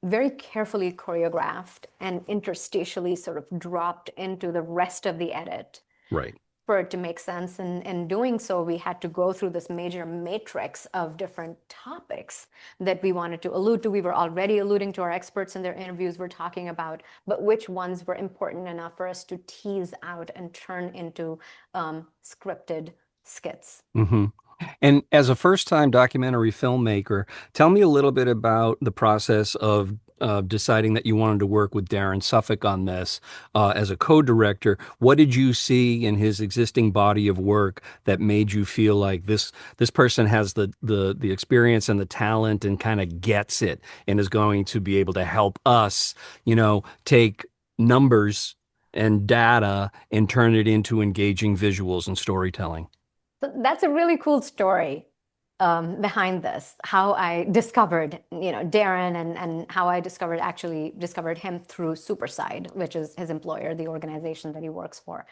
very carefully choreographed and interstitially sort of dropped into the rest of the edit. Right. For it to make sense. And in doing so, we had to go through this major matrix of different topics that we wanted to allude to. We were already alluding to our experts in their interviews we're talking about, but which ones were important enough for us to tease out and turn into scripted skits. Mm-hmm. And as a first-time documentary filmmaker, tell me a little bit about the process of deciding that you wanted to work with Darren Suffolk on this as a co-director. What did you see in his existing body of work that made you feel like this person has the experience and the talent and kind of gets it and is going to be able to help us, take numbers and data and turn it into engaging visuals and storytelling? That's a really cool story behind this, how I discovered, Darren and how I discovered him through Superside, which is his employer, the organization that he works for.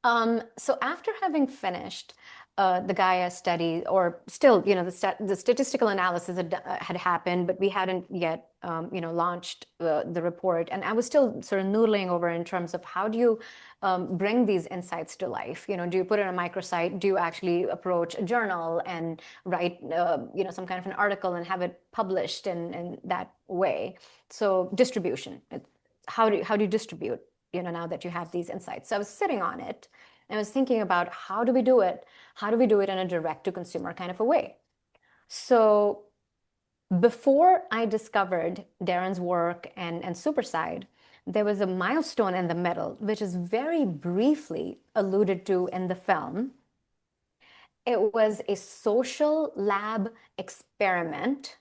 So after having finished the Gaia study, or still, the statistical analysis had happened, but we hadn't yet, launched the report. And I was still sort of noodling over in terms of how do you bring these insights to life? Do you put it in a microsite? Do you actually approach a journal and write, some kind of an article and have it published in that way? So distribution. How do you distribute? Now that you have these insights. So I was sitting on it and I was thinking about how do we do it? How do we do it in a direct to consumer kind of a way? So before I discovered Darren's work and Superside, there was a milestone in the middle, which is very briefly alluded to in the film. It was a social lab experiment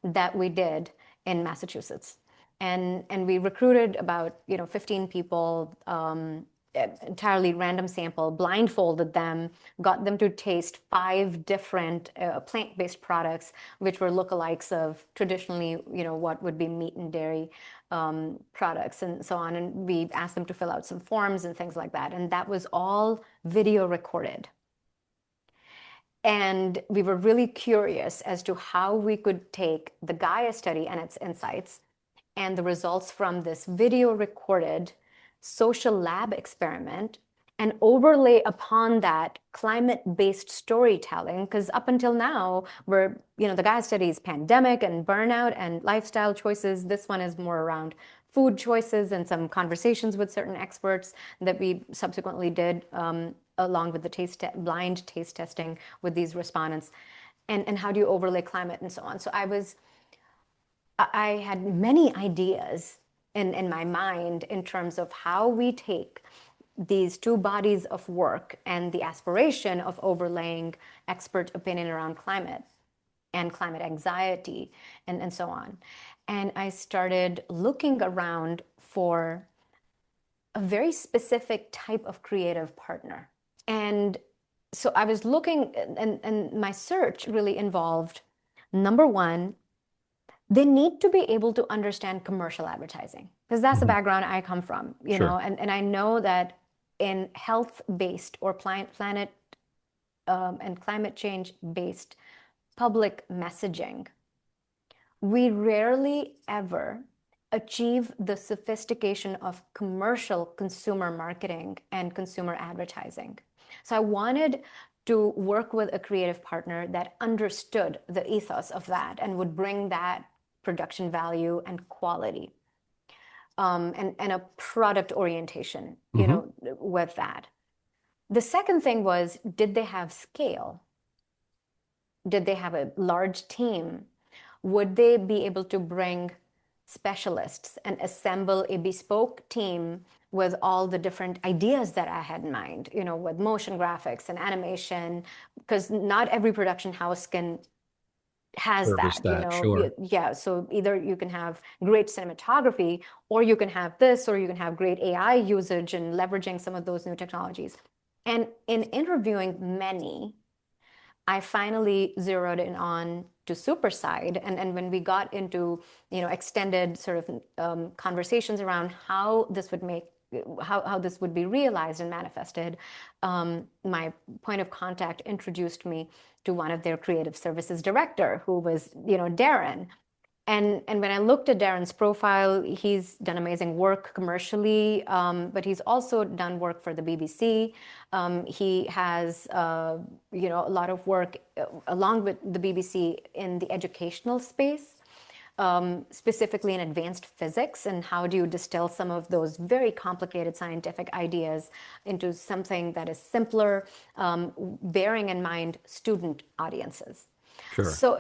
that we did in Massachusetts. And we recruited about 15 people, entirely random sample, blindfolded them, got them to taste 5 different plant-based products, which were lookalikes of traditionally, what would be meat and dairy products and so on. And we asked them to fill out some forms and things like that. And that was all video recorded. And we were really curious as to how we could take the Gaia study and its insights and the results from this video recorded social lab experiment and overlay upon that climate-based storytelling. Because up until now, the Gaia study is pandemic and burnout and lifestyle choices. This one is more around food choices and some conversations with certain experts that we subsequently did along with the blind taste testing with these respondents. And how do you overlay climate and so on? So I had many ideas in my mind in terms of how we take these 2 bodies of work and the aspiration of overlaying expert opinion around climate and climate anxiety and so on. And I started looking around for a very specific type of creative partner. And so I was looking, and my search really involved, number one, they need to be able to understand commercial advertising, because that's the background I come from, and I know that in health-based or planet and climate change-based public messaging, we rarely ever achieve the sophistication of commercial consumer marketing and consumer advertising. So I wanted to work with a creative partner that understood the ethos of that and would bring that production value and quality, and a product orientation, with that. The second thing was, did they have scale? Did they have a large team? Would they be able to bring specialists and assemble a bespoke team with all the different ideas that I had in mind, with motion graphics and animation, because not every production house has Service that, sure. Yeah, so either you can have great cinematography, or you can have this, or you can have great AI usage and leveraging some of those new technologies. And in interviewing many, I finally zeroed in on to Superside. And when we got into, extended sort of conversations around how this would be realized and manifested, my point of contact introduced me to one of their creative services director, who was, Darren. And when I looked at Darren's profile, he's done amazing work commercially, but he's also done work for the BBC. He has, a lot of work along with the BBC in the educational space, specifically in advanced physics, and how do you distill some of those very complicated scientific ideas into something that is simpler, bearing in mind student audiences. Sure. So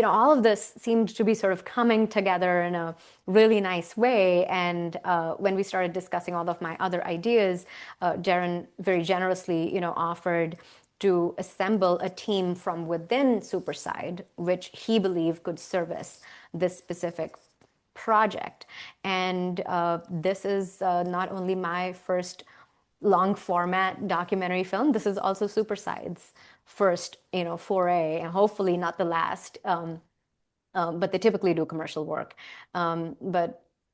all of this seemed to be sort of coming together in a really nice way. And when we started discussing all of my other ideas, Darren very generously, offered to assemble a team from within Superside, which he believed could service this specific project. And this is not only my first long format documentary film, this is also Superside's first, foray, and hopefully not the last. But they typically do commercial work. They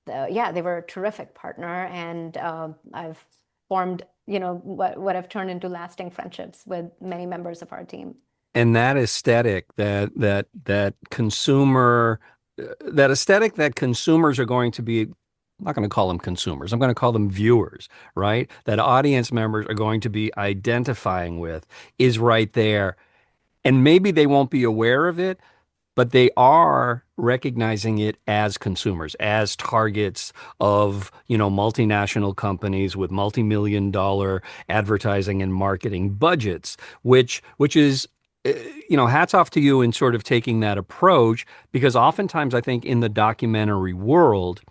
were a terrific partner, and I've formed what have turned into lasting friendships with many members of our team. And that aesthetic that aesthetic that consumers are going to be, I'm not going to call them consumers, I'm going to call them viewers, right? That audience members are going to be identifying with is right there. And maybe they won't be aware of it, but they are recognizing it as consumers, as targets of, multinational companies with multi-million dollar advertising and marketing budgets, which is, hats off to you in sort of taking that approach, because oftentimes I think in the documentary world,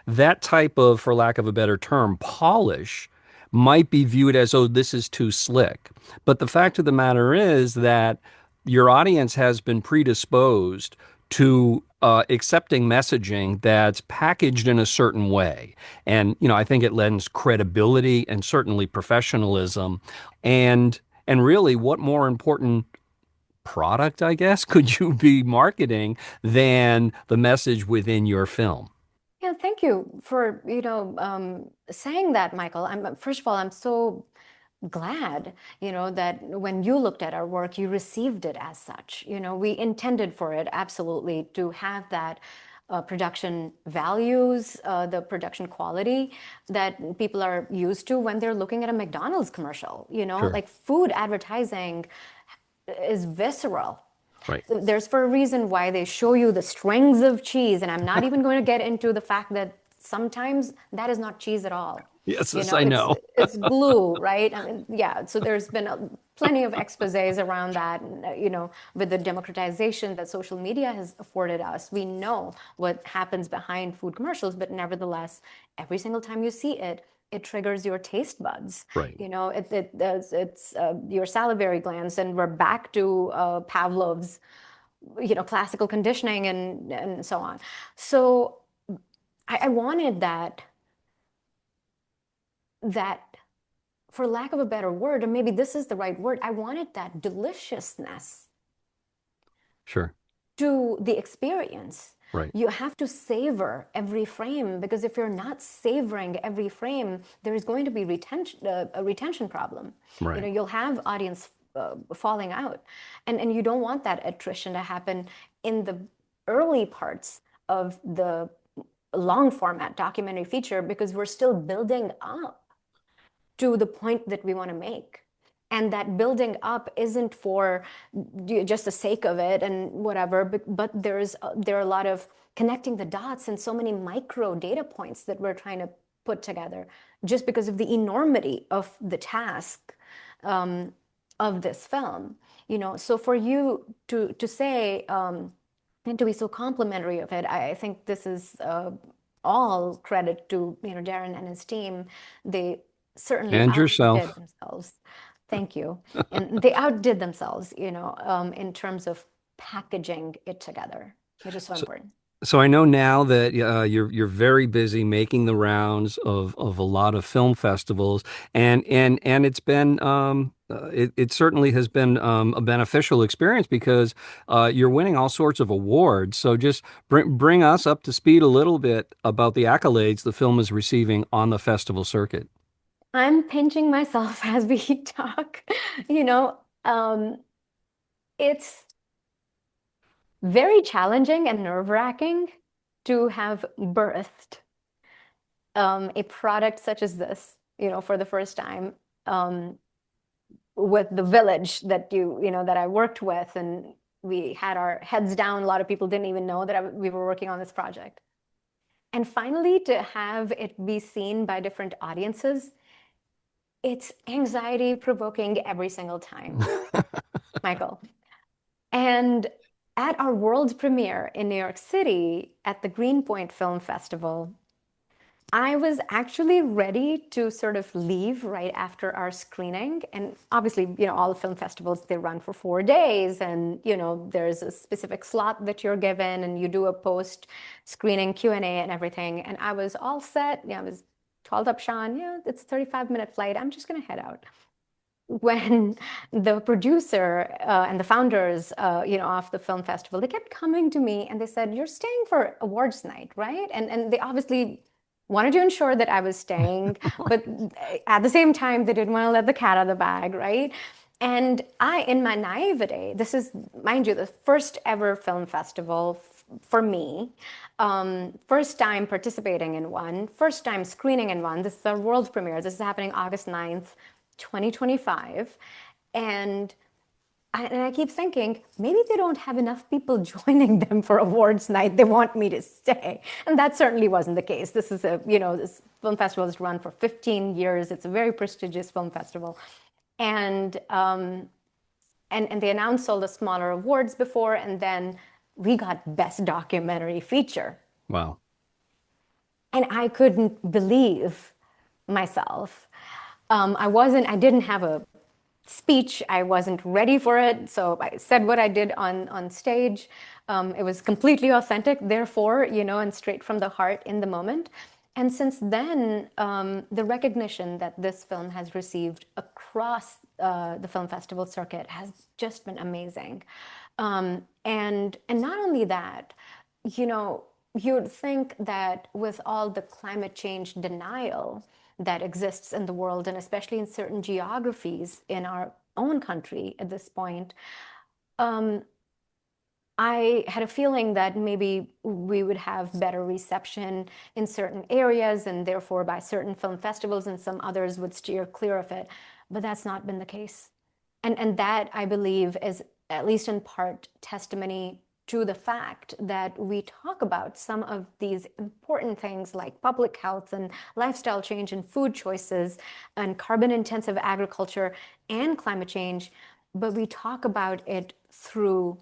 that type of, for lack of a better term, polish might be viewed as, oh, this is too slick. But the fact of the matter is that your audience has been predisposed to accepting messaging that's packaged in a certain way. And, I think it lends credibility and certainly professionalism. And really, what more important product, I guess, could you be marketing than the message within your film? Yeah, thank you for, saying that, Michael. First of all, I'm so glad, that when you looked at our work, you received it as such. We intended for it absolutely to have that production values, the production quality that people are used to when they're looking at a McDonald's commercial. Sure. Like food advertising is visceral. Right. There's for a reason why they show you the strings of cheese, and I'm not even going to get into the fact that sometimes that is not cheese at all. Yes, I know. It's glue, right? Yeah. So there's been plenty of exposés around that, with the democratization that social media has afforded us. We know what happens behind food commercials, but nevertheless, every single time you see it, it triggers your taste buds. Right. It's your salivary glands, and we're back to Pavlov's, classical conditioning and so on. So I wanted that, for lack of a better word, or maybe this is the right word, I wanted that deliciousness. Sure. To the experience. Right. You have to savor every frame, because if you're not savoring every frame, there is going to be a retention problem. Right. You'll have audience falling out, and you don't want that attrition to happen in the early parts of the long format documentary feature, because we're still building up to the point that we want to make. And that building up isn't for just the sake of it and whatever, but there are a lot of connecting the dots and so many micro data points that we're trying to put together, just because of the enormity of the task of this film. So for you to say and to be so complimentary of it, I think this is all credit to Darren and his team. They certainly and outdid yourself themselves. Thank you. And they outdid themselves, in terms of packaging it together, which is so important. So I know now that you're very busy making the rounds of a lot of film festivals, and it's been it certainly has been a beneficial experience, because you're winning all sorts of awards. So just bring us up to speed a little bit about the accolades the film is receiving on the festival circuit. I'm pinching myself as we talk. It's very challenging and nerve-wracking to have birthed a product such as this, for the first time, with the village that that I worked with, and we had our heads down. A lot of people didn't even know that we were working on this project. And finally, to have it be seen by different audiences, it's anxiety-provoking every single time, Michael. And at our world premiere in New York City at the Greenpoint Film Festival, I was actually ready to sort of leave right after our screening. And obviously, all the film festivals, they run for 4 days, and, there's a specific slot that you're given, and you do a post-screening Q&A and everything. And I was all set. I was called up Sean, it's a 35-minute flight. I'm just going to head out. When the producer and the founders, of the film festival, they kept coming to me and they said, "You're staying for awards night, right?" And they obviously wanted to ensure that I was staying, but at the same time, they didn't want to let the cat out of the bag, right? And in my naivete, this is, mind you, the first ever film festival for me, first time participating in one, first time screening in one. This is our world premiere. This is happening August 9th, 2025. And I keep thinking, maybe they don't have enough people joining them for awards night. They want me to stay. And that certainly wasn't the case. This is this film festival is run for 15 years. It's a very prestigious film festival. And they announced all the smaller awards before, and then we got Best Documentary Feature. Wow. And I couldn't believe myself. I didn't have a speech. I wasn't ready for it. So I said what I did on stage. It was completely authentic, therefore, and straight from the heart in the moment. And since then, the recognition that this film has received across the film festival circuit has just been amazing. And not only that, you'd think that with all the climate change denial that exists in the world, and especially in certain geographies in our own country at this point, I had a feeling that maybe we would have better reception in certain areas, and therefore by certain film festivals, and some others would steer clear of it. But that's not been the case. And that, I believe, is at least in part testimony to the fact that we talk about some of these important things like public health and lifestyle change and food choices and carbon-intensive agriculture and climate change, but we talk about it through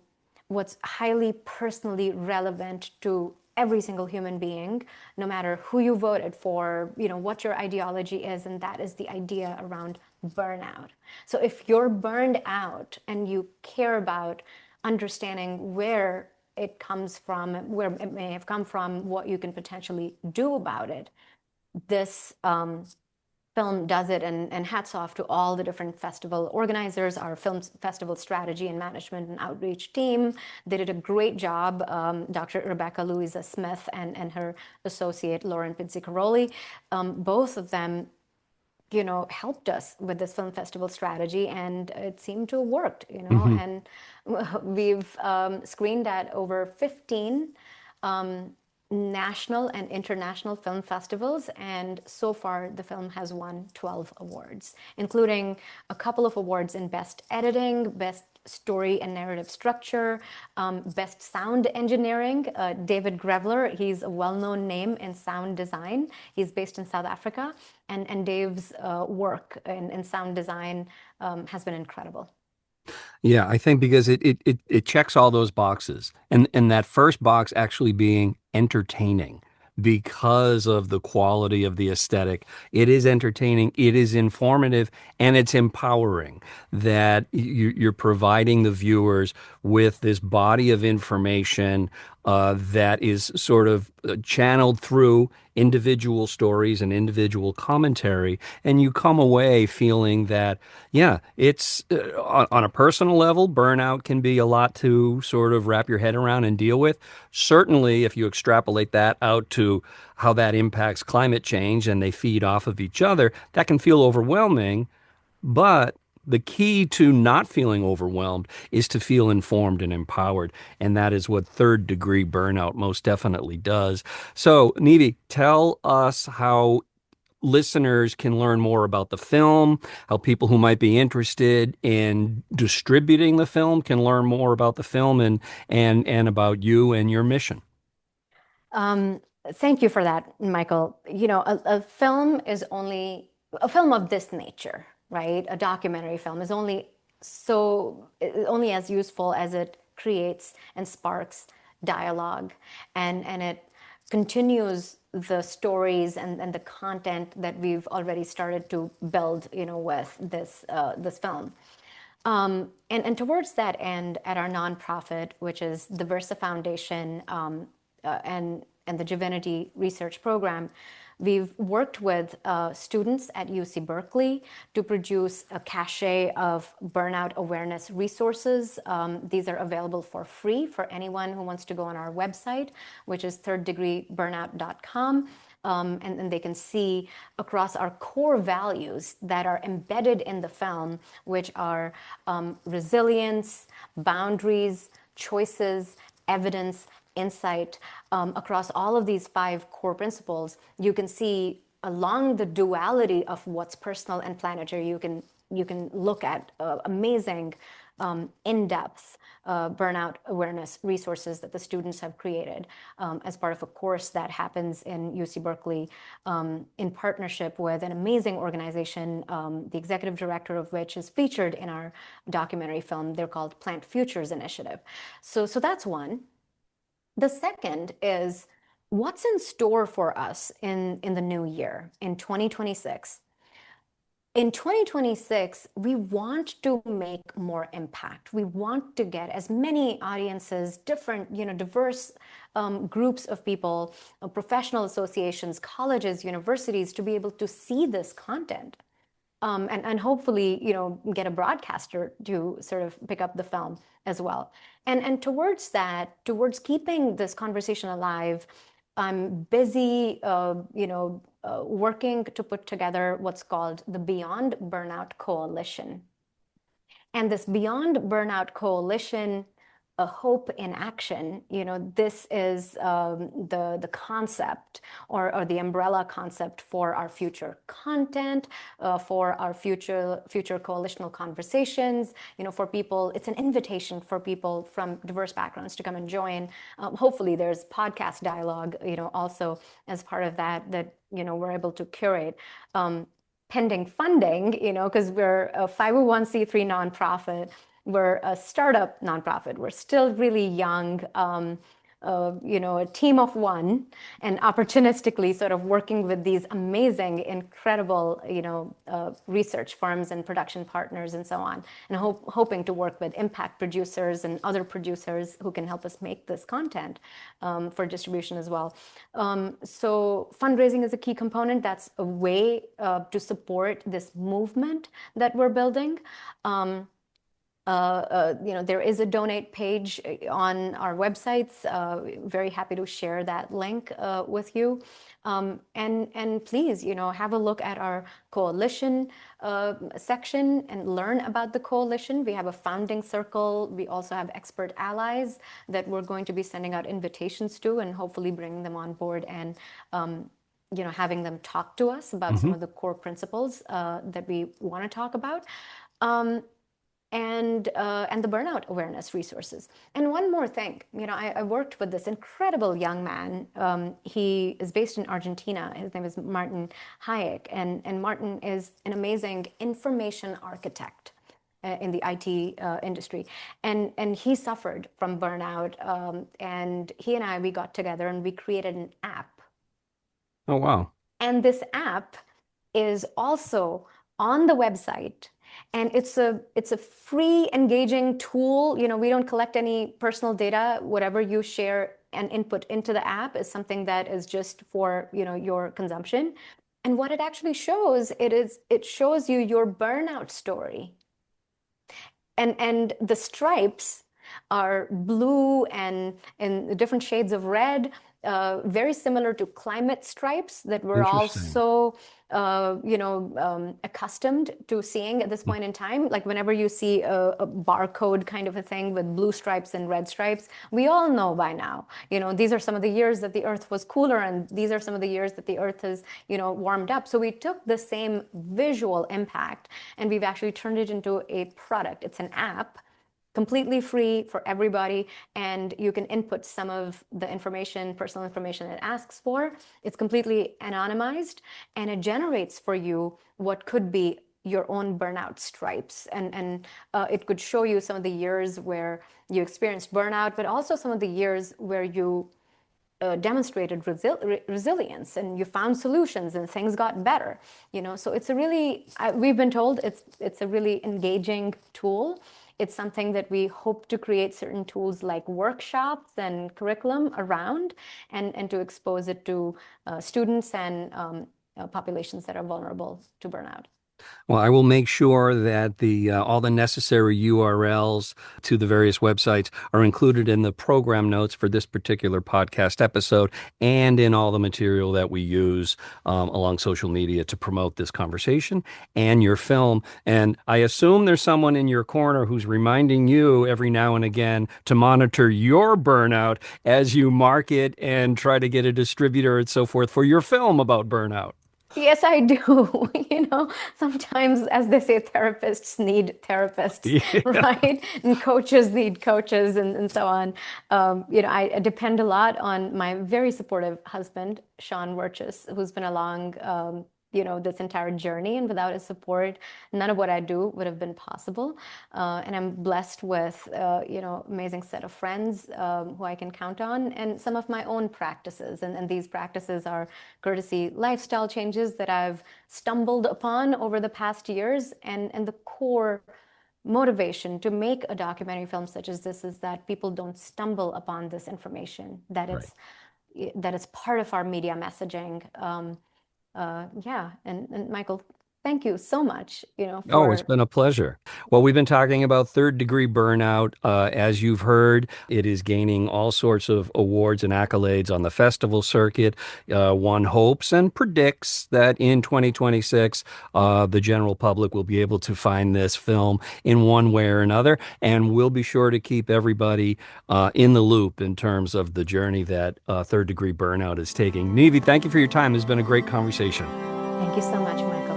what's highly personally relevant to every single human being, no matter who you voted for, what your ideology is, and that is the idea around burnout. So if you're burned out and you care about understanding where it comes from, where it may have come from, what you can potentially do about it, this film does it, and hats off to all the different festival organizers, our film festival strategy and management and outreach team. They did a great job. Dr. Rebecca Louisa Smith and her associate Lauren Pizzicaroli, both of them helped us with this film festival strategy, and it seemed to have worked, and we've screened at over 15 national and international film festivals, and so far the film has won 12 awards, including a couple of awards in Best Editing, Best Story and Narrative Structure, Best Sound Engineering. David Grevler, he's a well-known name in sound design. He's based in South Africa, and Dave's work in sound design has been incredible. Yeah, I think because it checks all those boxes, and that first box actually being entertaining because of the quality of the aesthetic. It is entertaining, it is informative, and it's empowering that you're providing the viewers with this body of information that is sort of channeled through individual stories and individual commentary, and you come away feeling that, yeah, it's on a personal level, burnout can be a lot to sort of wrap your head around and deal with. Certainly, if you extrapolate that out to how that impacts climate change and they feed off of each other, that can feel overwhelming. But the key to not feeling overwhelmed is to feel informed and empowered. And that is what Third Degree Burnout most definitely does. So, Nivi, tell us how listeners can learn more about the film, how people who might be interested in distributing the film can learn more about the film and about you and your mission. Thank you for that, Michael. A film is only a film of this nature, right? A documentary film is only as useful as it creates and sparks dialogue, and it continues the stories and the content that we've already started to build, with this film. And towards that end, at our nonprofit, which is the Versa Foundation, and and the Divinity Research Program, we've worked with students at UC Berkeley to produce a cache of burnout awareness resources. These are available for free for anyone who wants to go on our website, which is thirddegreeburnout.com. And they can see across our core values that are embedded in the film, which are resilience, boundaries, choices, evidence, insight. Across all of these 5 core principles, you can see along the duality of what's personal and planetary, you can look at amazing in-depth burnout awareness resources that the students have created as part of a course that happens in UC Berkeley in partnership with an amazing organization, the executive director of which is featured in our documentary film. They're called Plant Futures Initiative. So that's one. The second is what's in store for us in the new year, in 2026. In 2026, we want to make more impact. We want to get as many audiences, different, diverse groups of people, professional associations, colleges, universities, to be able to see this content. And hopefully, get a broadcaster to sort of pick up the film as well. And towards that, towards keeping this conversation alive, I'm busy, working to put together what's called the Beyond Burnout Coalition. And this Beyond Burnout Coalition, a hope in action, this is the concept or the umbrella concept for our future content, for our future coalitional conversations, for people. It's an invitation for people from diverse backgrounds to come and join. Hopefully there's podcast dialogue, also as part of that we're able to curate. Pending funding, because we're a 501c3 nonprofit. We're a startup nonprofit. We're still really young, a team of one, and opportunistically sort of working with these amazing, incredible, research firms and production partners and so on, and hoping to work with impact producers and other producers who can help us make this content for distribution as well. So fundraising is a key component. That's a way to support this movement that we're building. There is a donate page on our websites. Very happy to share that link with you. And please, have a look at our coalition section and learn about the coalition. We have a founding circle. We also have expert allies that we're going to be sending out invitations to and hopefully bringing them on board and having them talk to us about some of the core principles that we want to talk about. And the burnout awareness resources. And one more thing, I worked with this incredible young man. He is based in Argentina. His name is Martin Hayek, and Martin is an amazing information architect in the IT industry. And he suffered from burnout. And he and we got together and we created an app. Oh, wow. And this app is also on the website. And it's a free, engaging tool. We don't collect any personal data. Whatever you share and input into the app is something that is just for your consumption. And what it actually shows, it shows you your burnout story. And the stripes are blue and in different shades of red, very similar to climate stripes that we're all so accustomed to seeing at this point in time. Like whenever you see a barcode kind of a thing with blue stripes and red stripes, we all know by now, these are some of the years that the earth was cooler and these are some of the years that the earth has, warmed up. So we took the same visual impact and we've actually turned it into a product. It's an app, completely free for everybody, and you can input some of the information, personal information it asks for. It's completely anonymized, and it generates for you what could be your own burnout stripes. And it could show you some of the years where you experienced burnout, but also some of the years where you demonstrated resilience and you found solutions and things got better. So it's a really, we've been told it's a really engaging tool. it's something that we hope to create certain tools like workshops and curriculum around, and to expose it to students and populations that are vulnerable to burnout. Well, I will make sure that all the necessary URLs to the various websites are included in the program notes for this particular podcast episode and in all the material that we use along social media to promote this conversation and your film. And I assume there's someone in your corner who's reminding you every now and again to monitor your burnout as you market and try to get a distributor and so forth for your film about burnout. Yes, I do. Sometimes, as they say, therapists need therapists, right? And coaches need coaches, and so on. I depend a lot on my very supportive husband, Sean Wirchus, who's been along, this entire journey. And without his support, none of what I do would have been possible. And I'm blessed with, amazing set of friends who I can count on, and some of my own practices. And these practices are courtesy lifestyle changes that I've stumbled upon over the past years. And the core motivation to make a documentary film such as this is that people don't stumble upon this information, that it's part of our media messaging. And Michael, thank you so much. It's been a pleasure. Well, we've been talking about third degree burnout. As you've heard, it is gaining all sorts of awards and accolades on the festival circuit. One hopes and predicts that in 2026, the general public will be able to find this film in one way or another. And we'll be sure to keep everybody in the loop in terms of the journey that third degree burnout is taking. Nivi, thank you for your time. It's been a great conversation. Thank you so much, Michael.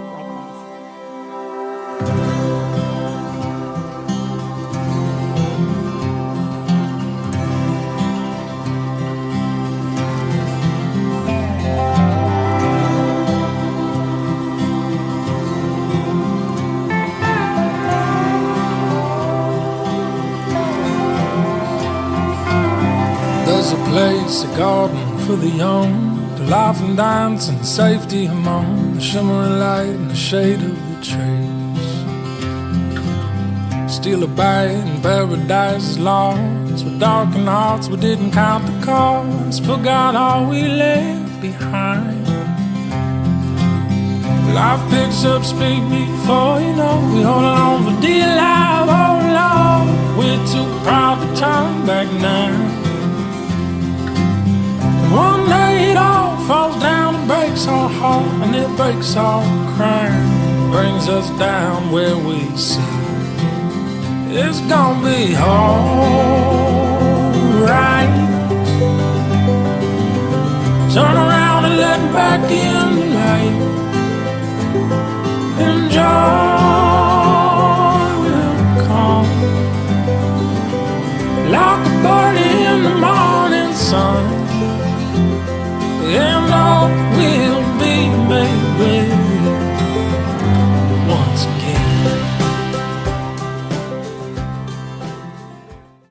There's a place, a garden for the young, to laugh and dance in safety among the shimmering light and the shade of the trees. Steal a bite and paradise is lost. With darkened hearts we didn't count the cost, forgot all we left behind. Life picks up speed before you know, we hold on for dear life, oh Lord. We're too proud to turn back now. One day it all falls down and breaks our heart, and it breaks our crown, brings us down where we see it's gonna be alright. Turn around and let back in the light. Enjoy